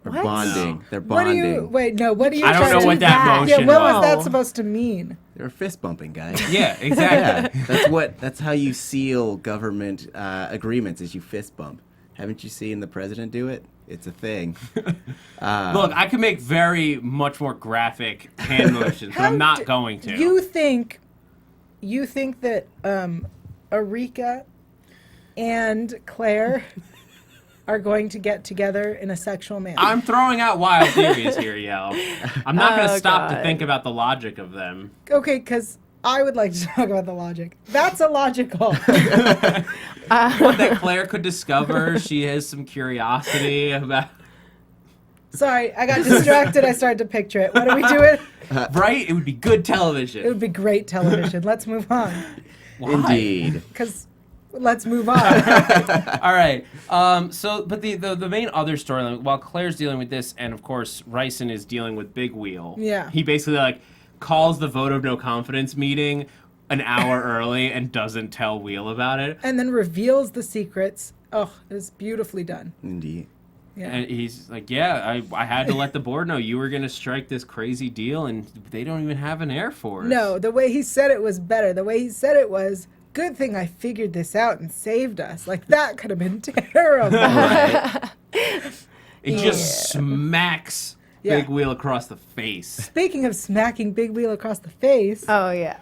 Speaker 6: They're
Speaker 5: What?
Speaker 6: bonding. They're
Speaker 4: What do
Speaker 6: bonding.
Speaker 4: you what are you
Speaker 3: I don't
Speaker 4: trying
Speaker 3: know
Speaker 4: to
Speaker 3: what that
Speaker 5: that?
Speaker 3: motion
Speaker 4: Yeah, what was
Speaker 3: was.
Speaker 4: that supposed to mean?
Speaker 6: They're fist bumping, guys.
Speaker 3: Yeah, exactly.
Speaker 6: Yeah, that's how you seal government agreements is you fist bump. Haven't you seen the president do it? It's a thing.
Speaker 3: Look, I can make very much more graphic hand motions, but I'm not going to.
Speaker 4: You think that Arika and Claire are going to get together in a sexual manner?
Speaker 3: I'm throwing out wild theories here, Yell. I'm not going to
Speaker 5: Oh,
Speaker 3: stop to
Speaker 5: God.
Speaker 3: think about the logic of them.
Speaker 4: Okay, because I would like to talk about the logic. That's illogical.
Speaker 3: What that Claire could discover, she has some curiosity about.
Speaker 4: Sorry, I got distracted. I started to picture it. What are we doing?
Speaker 3: Right? It would be good
Speaker 4: It
Speaker 3: television.
Speaker 4: would be great television. Let's move on.
Speaker 3: Why?
Speaker 6: Indeed.
Speaker 4: Because let's move on.
Speaker 3: All right. But the main other storyline, while Claire's dealing with this, and of course Ryson is dealing with Big Wheel.
Speaker 4: Yeah.
Speaker 3: He basically calls the vote of no confidence meeting an hour early and doesn't tell Wheel about it.
Speaker 4: And then reveals the secrets. Oh, it's beautifully done.
Speaker 6: Indeed.
Speaker 4: Yeah.
Speaker 3: And he's like, yeah, I had to let the board know you were going to strike this crazy deal, and they don't even have an Air Force.
Speaker 4: No, the way he said it was better. The way he said it was, good thing I figured this out and saved us. Like, that could have been terrible.
Speaker 3: It just smacks
Speaker 4: Yeah.
Speaker 3: Big Wheel across the face.
Speaker 4: Speaking of smacking Big Wheel across the face,
Speaker 5: Oh, yeah.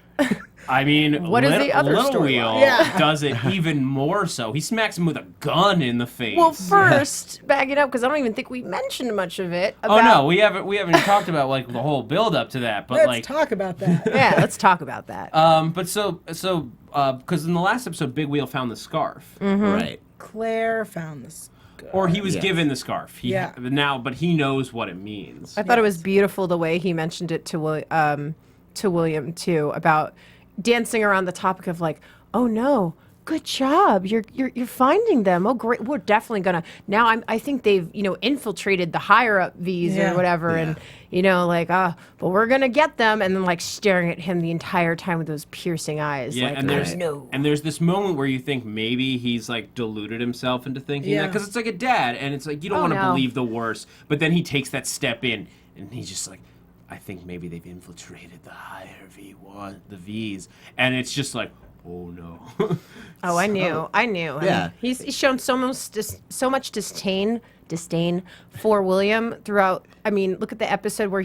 Speaker 3: I mean,
Speaker 5: What is the other
Speaker 3: Little
Speaker 5: storyline?
Speaker 3: Wheel
Speaker 4: Yeah.
Speaker 3: does it even more so. He smacks him with a gun in the face.
Speaker 5: Well, first, back it up because I don't even think we mentioned much of it.
Speaker 3: oh
Speaker 5: About,
Speaker 3: no, we haven't even talked about like the whole build up to that. But
Speaker 4: Let's
Speaker 3: like,
Speaker 4: talk about that.
Speaker 5: Yeah, let's talk about that.
Speaker 3: but because in the last episode, Big Wheel found the scarf,
Speaker 6: Right.
Speaker 4: Claire found this.
Speaker 3: or he was
Speaker 6: Yes.
Speaker 3: given the scarf.
Speaker 4: Yeah.
Speaker 3: But he knows what it means.
Speaker 5: I thought it was beautiful the way he mentioned it to William too, about dancing around the topic of like, oh no, good job, you're finding them. Oh great, we're definitely gonna now. I think they've infiltrated the higher up V's
Speaker 4: Yeah.
Speaker 5: or whatever, and like but we're gonna get them, and then like staring at him the entire time with those piercing eyes.
Speaker 3: Yeah,
Speaker 5: like,
Speaker 3: and there's
Speaker 5: no.
Speaker 3: and there's this moment where you think maybe he's like deluded himself into thinking that
Speaker 4: Yeah.
Speaker 3: because it's like a dad, and it's like you don't
Speaker 5: Oh,
Speaker 3: want to
Speaker 5: no.
Speaker 3: believe the worst, but then he takes that step in, and he's just like, I think maybe they've infiltrated the higher the V's, and it's just like, oh no.
Speaker 5: Oh, I knew.
Speaker 6: Yeah.
Speaker 5: He's shown so much disdain for William throughout. I mean, look at the episode where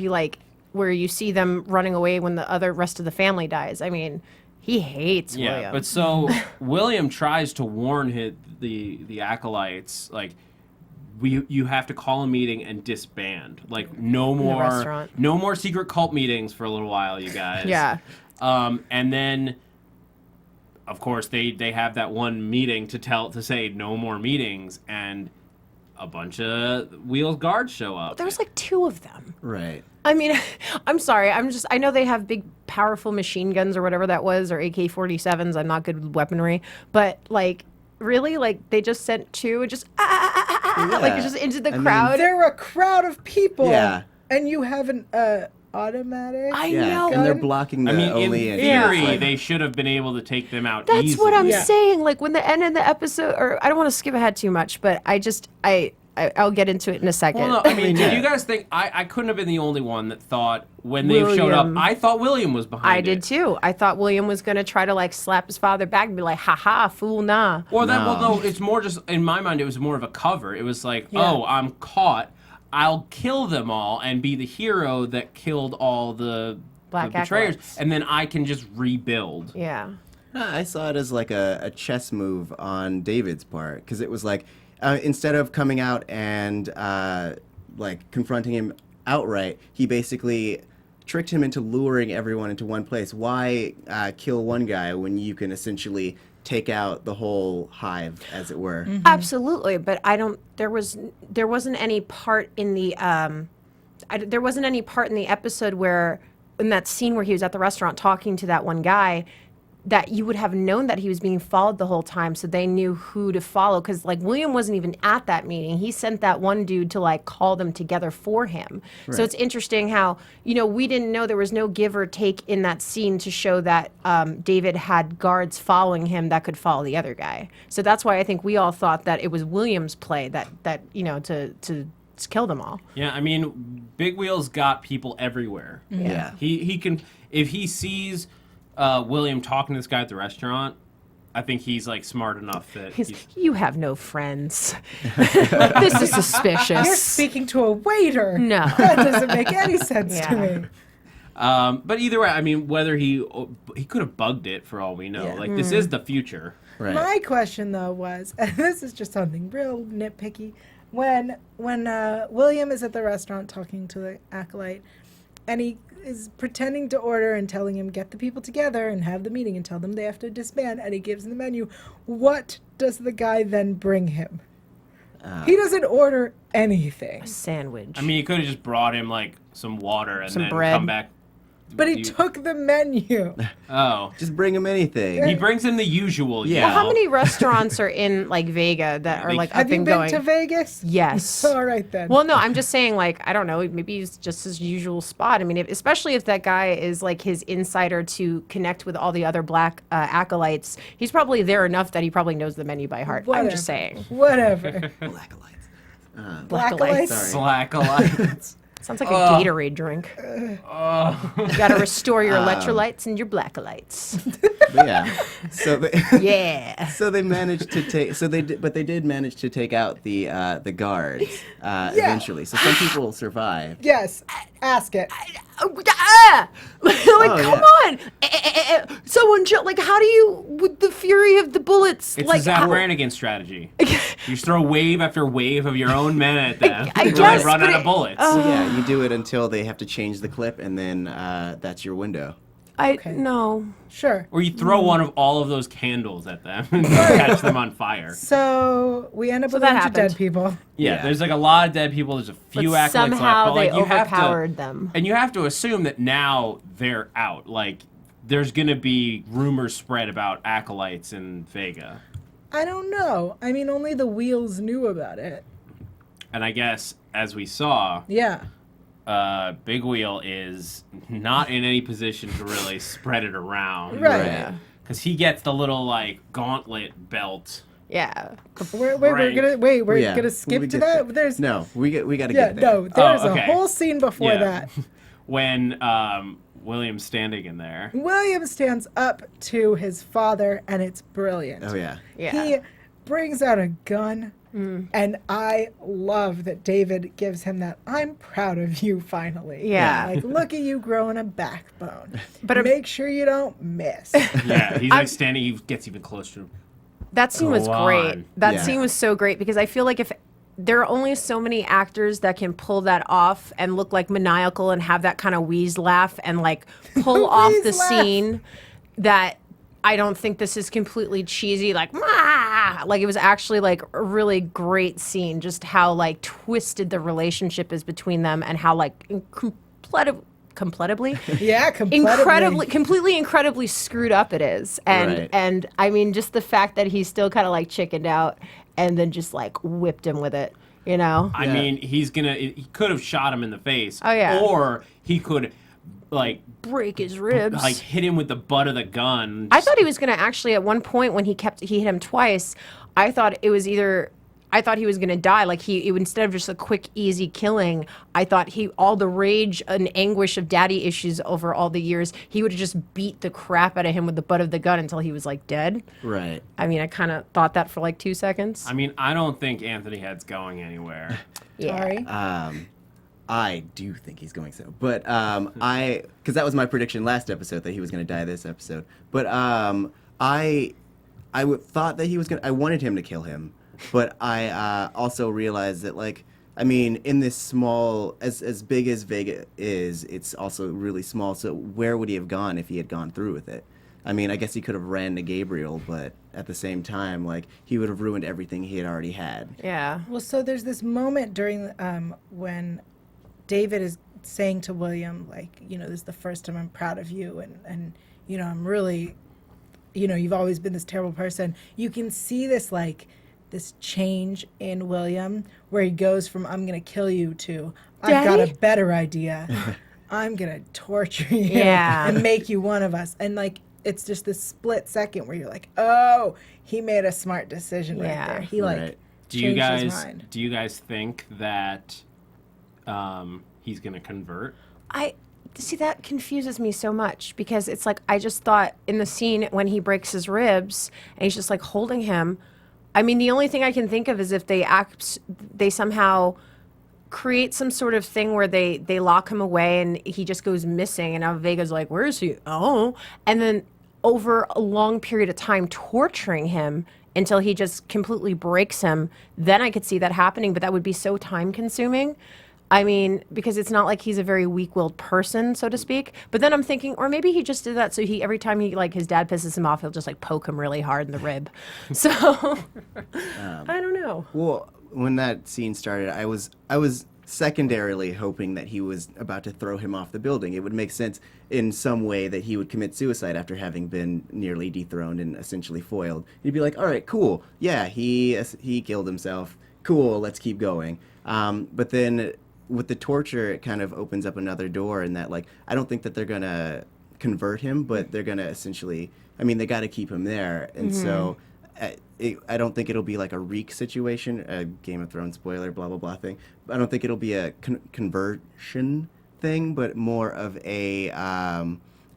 Speaker 5: you see them running away when the rest of the family dies. I mean, he hates
Speaker 3: Yeah,
Speaker 5: William.
Speaker 3: but so William tries to warn the acolytes, like, you have to call a meeting and disband. Like, no
Speaker 5: restaurant.
Speaker 3: more secret cult meetings for a little while, you guys.
Speaker 5: Yeah.
Speaker 3: And then, of course, they have that one meeting to say no more meetings, and a bunch of Wheels guards show up.
Speaker 5: There was like 2 of them.
Speaker 6: Right.
Speaker 5: I mean, I'm sorry. I know they have big, powerful machine guns or whatever that was, or AK-47s. I'm not good with weaponry, but like, really, like they just sent 2 and just like just into the crowd.
Speaker 4: They're a crowd of people.
Speaker 6: Yeah.
Speaker 4: And you have an automatic.
Speaker 5: I
Speaker 6: Yeah.
Speaker 5: know.
Speaker 6: And they're blocking the
Speaker 3: I mean,
Speaker 6: only
Speaker 3: in
Speaker 6: entrance.
Speaker 3: theory,
Speaker 6: Like,
Speaker 3: they should have been able to take them out
Speaker 5: That's
Speaker 3: easily.
Speaker 5: what I'm
Speaker 4: Yeah.
Speaker 5: saying. Like when the end of the episode, or I don't want to skip ahead too much, but I'll get into it in a second.
Speaker 3: Well, no, I mean,
Speaker 6: Yeah.
Speaker 3: did you guys think I couldn't have been the only one that thought when they showed up?
Speaker 5: William.
Speaker 3: I thought William was behind
Speaker 5: I
Speaker 3: it.
Speaker 5: did too. I thought William was gonna try to like slap his father back and be like, "Ha ha, fool, nah."
Speaker 3: Or that,
Speaker 6: No.
Speaker 3: well, no, it's more just in my mind. It was more of a cover. It was like, oh, I'm caught. I'll kill them all and be the hero that killed all the
Speaker 5: Black
Speaker 3: betrayers,
Speaker 5: acolytes.
Speaker 3: and then I can just rebuild.
Speaker 5: Yeah.
Speaker 6: I saw it as like a chess move on David's part, because it was like, instead of coming out and like confronting him outright, he basically tricked him into luring everyone into one place. Why kill one guy when you can essentially take out the whole hive, as it were?
Speaker 5: Absolutely, but I don't. There wasn't any part in the there wasn't any part in the episode where, in that scene where he was at the restaurant talking to that one guy, that you would have known that he was being followed the whole time, so they knew who to follow. Because like William wasn't even at that meeting; he sent that one dude to like call them together for him. So it's interesting how we didn't know, there was no give or take in that scene to show that David had guards following him that could follow the other guy. So that's why I think we all thought that it was William's play that to kill them all.
Speaker 3: Yeah, I mean, Big Wheel's got people everywhere.
Speaker 6: Yeah.
Speaker 3: He can, if he sees William talking to this guy at the restaurant, I think he's like smart enough that
Speaker 5: You have no friends. This is
Speaker 4: You're
Speaker 5: suspicious.
Speaker 4: speaking to a waiter.
Speaker 5: No.
Speaker 4: That doesn't make any sense to
Speaker 5: Yeah.
Speaker 4: me.
Speaker 3: But either way, I mean, whether he could have bugged it for all we know.
Speaker 4: Yeah.
Speaker 3: Like, this is the future.
Speaker 6: Right.
Speaker 4: My question though was, and this is just something real nitpicky, when William is at the restaurant talking to the acolyte, and he is pretending to order and telling him, get the people together and have the meeting and tell them they have to disband, and he gives them the menu, what does the guy then bring him? He doesn't order anything.
Speaker 5: Sandwich.
Speaker 3: I mean, he could have just brought him like some water and
Speaker 5: Some
Speaker 3: then
Speaker 5: bread.
Speaker 3: come back.
Speaker 4: But he
Speaker 3: You-
Speaker 4: took the menu.
Speaker 3: Oh,
Speaker 6: Just bring him anything.
Speaker 3: he brings him the usual.
Speaker 6: Yeah.
Speaker 3: y'all.
Speaker 5: How many restaurants are in like Vega that are like
Speaker 4: Have
Speaker 5: up
Speaker 4: you
Speaker 5: and
Speaker 4: been
Speaker 5: going?
Speaker 4: to Vegas?
Speaker 5: Yes.
Speaker 4: All right then.
Speaker 5: Well, no, I'm just saying, like, I don't know, maybe he's just his usual spot. I mean, especially if that guy is like his insider to connect with all the other black acolytes, he's probably there enough that he probably knows the menu by heart. I'm just saying.
Speaker 4: Whatever.
Speaker 6: Blacklights.
Speaker 4: Blacklights.
Speaker 6: Sorry.
Speaker 3: Slack alliance?
Speaker 5: Sounds like a Gatorade drink. You gotta restore your electrolytes and your blacklights.
Speaker 6: But yeah. So they,
Speaker 5: Yeah.
Speaker 6: so they managed to take. So they did, but they did manage to take out the guards eventually. So some people survived.
Speaker 4: Yes. Ask it.
Speaker 5: Like, come on. Someone like, how do you, with the fury of the bullets,
Speaker 3: It's
Speaker 5: like,
Speaker 3: a Zach Brannigan strategy. You just throw wave after wave of your own men at them
Speaker 5: I
Speaker 3: until
Speaker 5: guess,
Speaker 3: they run
Speaker 5: but
Speaker 3: out of bullets.
Speaker 6: Yeah, you do it until they have to change the clip, and then that's your window.
Speaker 5: No.
Speaker 4: Sure.
Speaker 3: Or you throw one of all of those candles at them and catch them on fire.
Speaker 4: So we end up with a
Speaker 5: that
Speaker 4: bunch of dead
Speaker 5: happened.
Speaker 4: people.
Speaker 3: Yeah, there's like a lot of dead people. There's a few
Speaker 5: But
Speaker 3: acolytes left,
Speaker 5: somehow
Speaker 3: but like
Speaker 5: they
Speaker 3: you have
Speaker 5: overpowered
Speaker 3: to,
Speaker 5: them.
Speaker 3: and you have to assume that now they're out. Like there's gonna be rumors spread about acolytes in Vega,
Speaker 4: I don't know. I mean, only the wheels knew about it.
Speaker 3: and I guess as we saw,
Speaker 4: Yeah.
Speaker 3: Big Wheel is not in any position to really spread it around,
Speaker 4: Right.
Speaker 3: Because he gets the little like gauntlet belt.
Speaker 5: Yeah.
Speaker 4: We're
Speaker 3: Rank.
Speaker 4: gonna skip
Speaker 6: we
Speaker 4: to
Speaker 6: get
Speaker 4: that.
Speaker 6: there.
Speaker 4: There's
Speaker 6: No, we got to
Speaker 4: yeah,
Speaker 6: get there.
Speaker 4: no. There's
Speaker 3: okay.
Speaker 4: a whole scene before
Speaker 3: Yeah.
Speaker 4: that.
Speaker 3: When William's standing in there.
Speaker 4: William stands up to his father, and it's brilliant.
Speaker 6: Oh yeah.
Speaker 5: Yeah.
Speaker 4: He brings out a gun, and I love that David gives him that. I'm proud of you, finally.
Speaker 5: Yeah.
Speaker 4: Like, look at you growing a backbone.
Speaker 5: But
Speaker 4: make sure you don't miss.
Speaker 3: Yeah, he's like standing. He gets even closer to him.
Speaker 5: That scene was
Speaker 3: Go
Speaker 5: great.
Speaker 3: on.
Speaker 5: That
Speaker 6: Yeah.
Speaker 5: scene was so great because I feel like if there are only so many actors that can pull that off and look like maniacal and have that kind of wheeze laugh and like pull off the
Speaker 4: Wheeze laugh.
Speaker 5: scene, that I don't think this is completely cheesy. Like, like it was actually like a really great scene. Just how like twisted the relationship is between them and how like completely
Speaker 4: Yeah, completely.
Speaker 5: completely incredibly screwed up it is. And
Speaker 6: Right.
Speaker 5: and I mean just the fact that he still kind of like chickened out and then just like whipped him with it, you know?
Speaker 3: I mean, he could have shot him in the face.
Speaker 5: Oh, yeah.
Speaker 3: Or he could, like
Speaker 5: Break his ribs.
Speaker 3: hit him with the butt of the gun.
Speaker 5: I thought he was going to actually at one point when he hit him twice, I thought he was going to die. Like instead of just a quick, easy killing, I thought all the rage and anguish of daddy issues over all the years, he would have just beat the crap out of him with the butt of the gun until he was like dead.
Speaker 6: Right.
Speaker 5: I mean, I kind of thought that for like 2 seconds.
Speaker 3: I mean, I don't think Anthony Head's going anywhere.
Speaker 5: Yeah.
Speaker 4: Sorry.
Speaker 6: I do think he's going so, but because that was my prediction last episode that he was going to die this episode. But I thought that he was going. I wanted him to kill him, but I also realized that like. I mean, in this small, as big as Vega is, it's also really small. So where would he have gone if he had gone through with it? I mean, I guess he could have ran to Gabriel, but at the same time, like, he would have ruined everything he had already had.
Speaker 5: Yeah.
Speaker 4: Well, so there's this moment during when David is saying to William, like, you know, this is the first time I'm proud of you, and you know, I'm really, you know, you've always been this terrible person. You can see this, like, this change in William where he goes from I'm gonna kill you to I've got a better idea. I'm gonna torture you
Speaker 5: Yeah.
Speaker 4: and make you one of us. And like it's just this split second where you're like, oh, he made a smart decision right
Speaker 5: Yeah.
Speaker 4: there. He like
Speaker 6: Right.
Speaker 4: changed his mind.
Speaker 3: Do you guys think that he's gonna convert?
Speaker 5: I see that confuses me so much because it's like I just thought in the scene when he breaks his ribs and he's just like holding him. I mean, the only thing I can think of is if they somehow create some sort of thing where they lock him away and he just goes missing and now Vega's like, where is he? Oh, and then over a long period of time torturing him until he just completely breaks him. Then I could see that happening, but that would be so time consuming. I mean, because it's not like he's a very weak-willed person, so to speak. But then I'm thinking, or maybe he just did that so every time his dad pisses him off, he'll just like poke him really hard in the rib. So I don't know.
Speaker 6: Well, when that scene started, I was secondarily hoping that he was about to throw him off the building. It would make sense in some way that he would commit suicide after having been nearly dethroned and essentially foiled. He'd be like, all right, cool. Yeah, he killed himself. Cool, let's keep going. But then with the torture, it kind of opens up another door in that, like, I don't think that they're going to convert him, but they're going to essentially, I mean, they got to keep him there. And so I don't think it'll be like a Reek situation, a Game of Thrones spoiler, blah, blah, blah thing. I don't think it'll be a conversion thing, but more of a,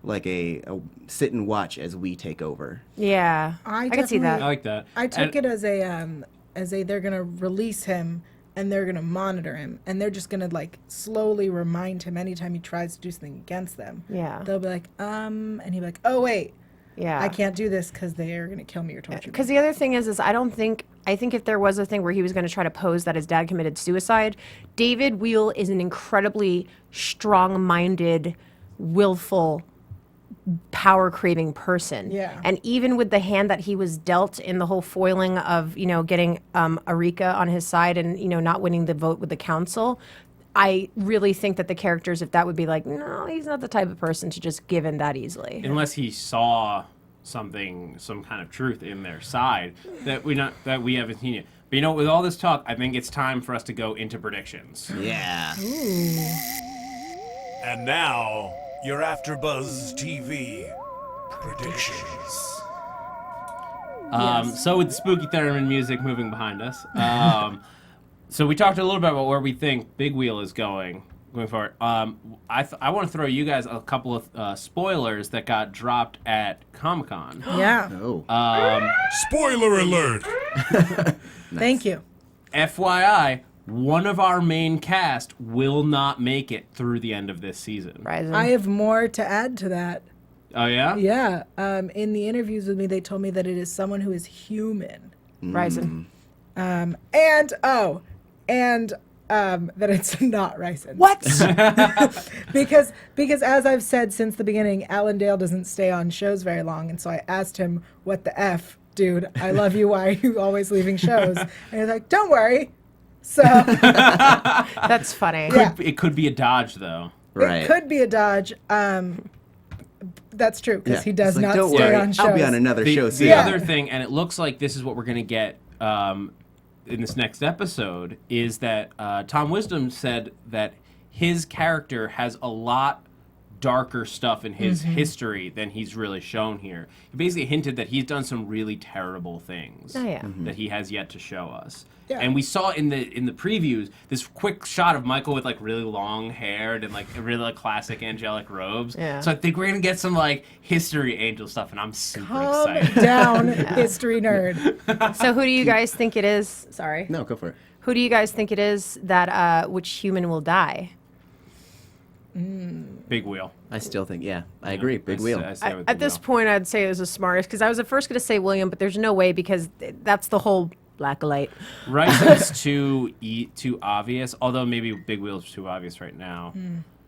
Speaker 6: like a sit and watch as we take over.
Speaker 5: Yeah, I could see that.
Speaker 3: I like that.
Speaker 4: I took it as a they're gonna release him and they're gonna monitor him, and they're just gonna like slowly remind him anytime he tries to do something against them.
Speaker 5: Yeah.
Speaker 4: They'll be like, and he'll be like, oh wait,
Speaker 5: Yeah.
Speaker 4: I can't do this because they are gonna kill me or torture me.
Speaker 5: Because the other thing is I think if there was a thing where he was going to try to pose that his dad committed suicide, David Wheel is an incredibly strong-minded, willful, power-craving person.
Speaker 4: Yeah.
Speaker 5: And even with the hand that he was dealt in the whole foiling of, getting Arika on his side and, not winning the vote with the council, I really think that the characters, if that would be like, no, he's not the type of person to just give in that easily.
Speaker 3: Unless he saw some kind of truth in their side that we haven't seen yet. But with all this talk, I think it's time for us to go into predictions.
Speaker 6: Yeah.
Speaker 1: And now, your AfterBuzz TV predictions.
Speaker 3: So with the spooky theremin music moving behind us, so we talked a little bit about where we think Big Wheel is going forward. I want to throw you guys a couple of spoilers that got dropped at Comic-Con.
Speaker 4: Yeah.
Speaker 6: Oh.
Speaker 1: Spoiler alert!
Speaker 4: Thank you.
Speaker 3: FYI, one of our main cast will not make it through the end of this season.
Speaker 5: Ryzen.
Speaker 4: I have more to add to that.
Speaker 3: Oh, yeah?
Speaker 4: Yeah. In the interviews with me, they told me that it is someone who is human.
Speaker 5: Ryzen.
Speaker 4: That it's not Ryson.
Speaker 5: What?
Speaker 4: because as I've said since the beginning, Allen-Gale doesn't stay on shows very long, and so I asked him, what the F, dude, I love you, why are you always leaving shows? And he's like, don't worry. So
Speaker 5: That's funny.
Speaker 4: Yeah.
Speaker 3: It could be a dodge, though.
Speaker 6: Right.
Speaker 4: it could be a dodge. That's true, because
Speaker 6: Yeah.
Speaker 4: he does
Speaker 6: It's like,
Speaker 4: not
Speaker 6: don't
Speaker 4: stay
Speaker 6: worry,
Speaker 4: on shows.
Speaker 6: I'll be on another show soon.
Speaker 3: The
Speaker 4: Yeah.
Speaker 3: other thing, and it looks like this is what we're going to get in this next episode, is that Tom Wisdom said that his character has a lot darker stuff in his history than he's really shown here. He basically hinted that he's done some really terrible things
Speaker 5: Oh, yeah.
Speaker 3: that he has yet to show us.
Speaker 4: Yeah.
Speaker 3: And we saw in the previews this quick shot of Michael with like really long hair and like really like, classic angelic robes.
Speaker 5: Yeah.
Speaker 3: So I think we're gonna get some like history angel stuff, and I'm super
Speaker 4: Calm
Speaker 3: excited.
Speaker 4: down, history nerd.
Speaker 5: So who do you guys think it is? Sorry.
Speaker 6: No, go for it.
Speaker 5: Who do you guys think it is that which human will die?
Speaker 3: Big Wheel.
Speaker 6: I still think, I agree. Big Wheel.
Speaker 3: I say with
Speaker 5: At
Speaker 3: Big
Speaker 5: this
Speaker 3: Wheel.
Speaker 5: point, I'd say it was the smartest because I was at first going to say William, but there's no way because that's the whole black-a-light.
Speaker 3: Rising's too obvious, although maybe Big Wheel's too obvious right now.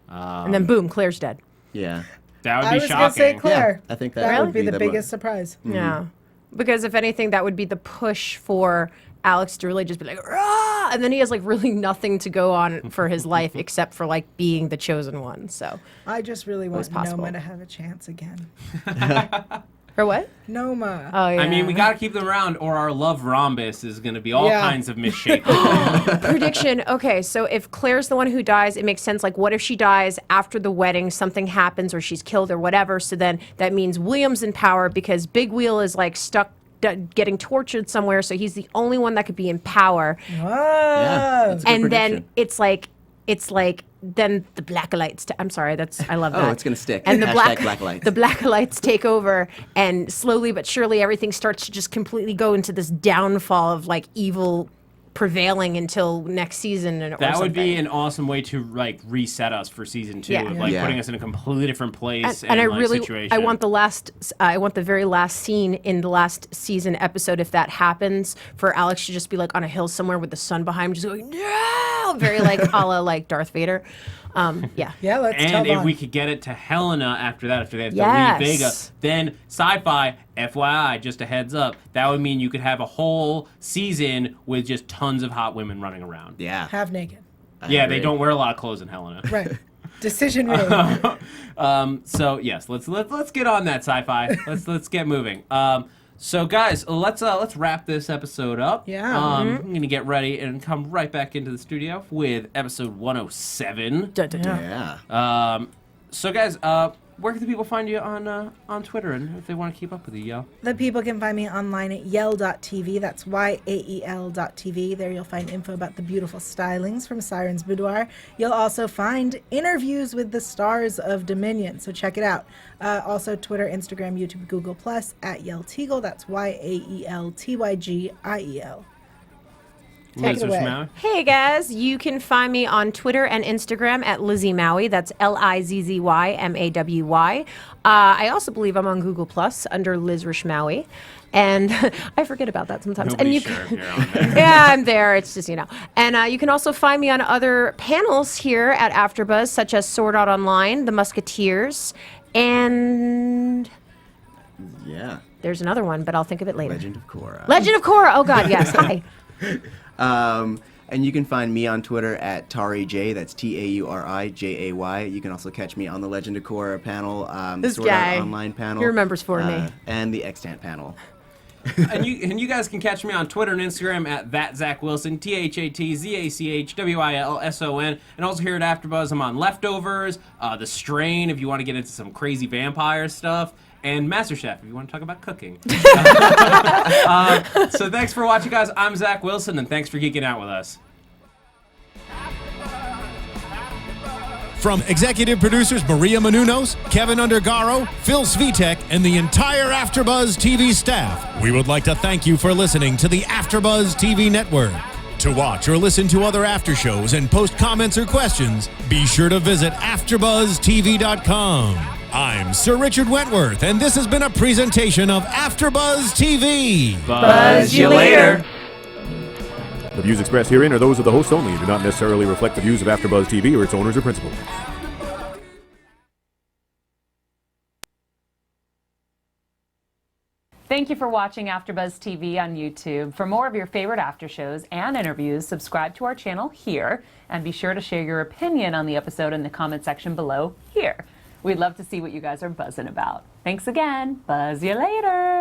Speaker 5: And then boom, Claire's dead.
Speaker 6: Yeah.
Speaker 3: That would
Speaker 4: I
Speaker 3: be
Speaker 4: was going to say
Speaker 3: shocking.
Speaker 4: Claire.
Speaker 6: Yeah, I think
Speaker 4: that
Speaker 6: that
Speaker 4: would
Speaker 6: would
Speaker 4: be
Speaker 6: be
Speaker 4: the
Speaker 6: the
Speaker 4: biggest surprise.
Speaker 5: Yeah. Because if anything, that would be the push for Alex to really just be like, rah! And then he has like really nothing to go on for his life except for like being the chosen one. So
Speaker 4: I just really want
Speaker 5: possible.
Speaker 4: Noma to have a chance again.
Speaker 5: for what?
Speaker 4: Noma.
Speaker 5: Oh yeah.
Speaker 3: I mean, we got to keep them around, or our love rhombus is going to be all
Speaker 4: Yeah.
Speaker 3: kinds of misshapen.
Speaker 5: Prediction. Okay, so if Claire's the one who dies, it makes sense. Like, what if she dies after the wedding, something happens, or she's killed, or whatever? So then that means William's in power because Big Wheel is like stuck getting tortured somewhere, so he's the only one that could be in power.
Speaker 4: Whoa.
Speaker 6: Yeah. That's a good
Speaker 5: And then
Speaker 6: prediction.
Speaker 5: it's like then the blackalites. I'm sorry, I love that.
Speaker 6: Oh, it's gonna stick.
Speaker 5: And the
Speaker 6: Hashtag blacklights.
Speaker 5: the blackalites take over, and slowly but surely everything starts to just completely go into this downfall of like evil prevailing until next season.
Speaker 3: That would be an awesome way to like reset us for season 2,
Speaker 5: Yeah.
Speaker 3: of like
Speaker 6: Yeah.
Speaker 3: putting us in a completely different place
Speaker 5: and I
Speaker 3: like,
Speaker 5: really
Speaker 3: situation.
Speaker 5: I want the very last scene in the last season episode, if that happens, for Alex to just be like on a hill somewhere with the sun behind him, just going no, very like a la like Darth Vader. Yeah.
Speaker 4: Yeah, let's tell
Speaker 3: And if
Speaker 4: Vaughn.
Speaker 3: we could get it to Helena after that, after they have to
Speaker 5: Yes.
Speaker 3: leave Vega, then sci-fi, FYI, just a heads up, that would mean you could have a whole season with just tons of hot women running around.
Speaker 6: Yeah.
Speaker 4: Half naked.
Speaker 3: Yeah,
Speaker 6: agree.
Speaker 3: they don't wear a lot of clothes in Helena.
Speaker 4: Right. Decision made.
Speaker 3: So yes, let's get on that sci-fi. Let's get moving. So guys, let's wrap this episode up.
Speaker 4: Yeah.
Speaker 3: I'm gonna get ready and come right back into the studio with episode 107.
Speaker 5: Dun, dun, dun.
Speaker 6: Yeah.
Speaker 3: So guys, where can the people find you on Twitter, and if they want to keep up with you, yo?
Speaker 4: The people can find me online at yell.tv. That's YAEL.tv. There you'll find info about the beautiful stylings from Siren's Boudoir. You'll also find interviews with the stars of Dominion, so check it out. Also Twitter, Instagram, YouTube, Google+, at YellTeagle. That's YAELTYGIEL. Take it away.
Speaker 3: Schmauer.
Speaker 5: Hey guys, you can find me on Twitter and Instagram at Lizzie Maui. That's LIZZYMAWY. I also believe I'm on Google Plus under Liz Rishmaui. And I forget about that sometimes.
Speaker 3: Nobody's
Speaker 5: and
Speaker 3: sure if you're on there.
Speaker 5: yeah, I'm there. It's just, And you can also find me on other panels here at AfterBuzz, such as Sword Art Online, The Musketeers, and
Speaker 6: Yeah.
Speaker 5: there's another one, but I'll think of it later.
Speaker 6: Legend of Korra.
Speaker 5: Legend of Korra. Oh God, yes. Hi.
Speaker 6: And you can find me on Twitter at TariJ. That's TaurijAY. You can also catch me on the Legend of Korra panel,
Speaker 5: This
Speaker 6: Sword Art
Speaker 5: guy.
Speaker 6: Online panel.
Speaker 5: He remembers for me.
Speaker 6: And the Extant panel.
Speaker 3: and you guys can catch me on Twitter and Instagram at @ThatZachWilson, ThatZachWilson, and also here at AfterBuzz I'm on Leftovers, The Strain if you want to get into some crazy vampire stuff, and MasterChef if you want to talk about cooking. So thanks for watching, guys. I'm Zach Wilson, and thanks for geeking out with us.
Speaker 1: From executive producers Maria Menounos, Kevin Undergaro, Phil Svitek, and the entire AfterBuzz TV staff, we would like to thank you for listening to the AfterBuzz TV network. To watch or listen to other after shows and post comments or questions, be sure to visit AfterBuzzTV.com. I'm Sir Richard Wentworth, and this has been a presentation of AfterBuzz TV.
Speaker 3: Buzz you later.
Speaker 7: The views expressed herein are those of the hosts only and do not necessarily reflect the views of AfterBuzz TV or its owners or principals.
Speaker 8: Thank you for watching AfterBuzz TV on YouTube. For more of your favorite after shows and interviews, subscribe to our channel here, and be sure to share your opinion on the episode in the comment section below here. We'd love to see what you guys are buzzing about. Thanks again. Buzz you later.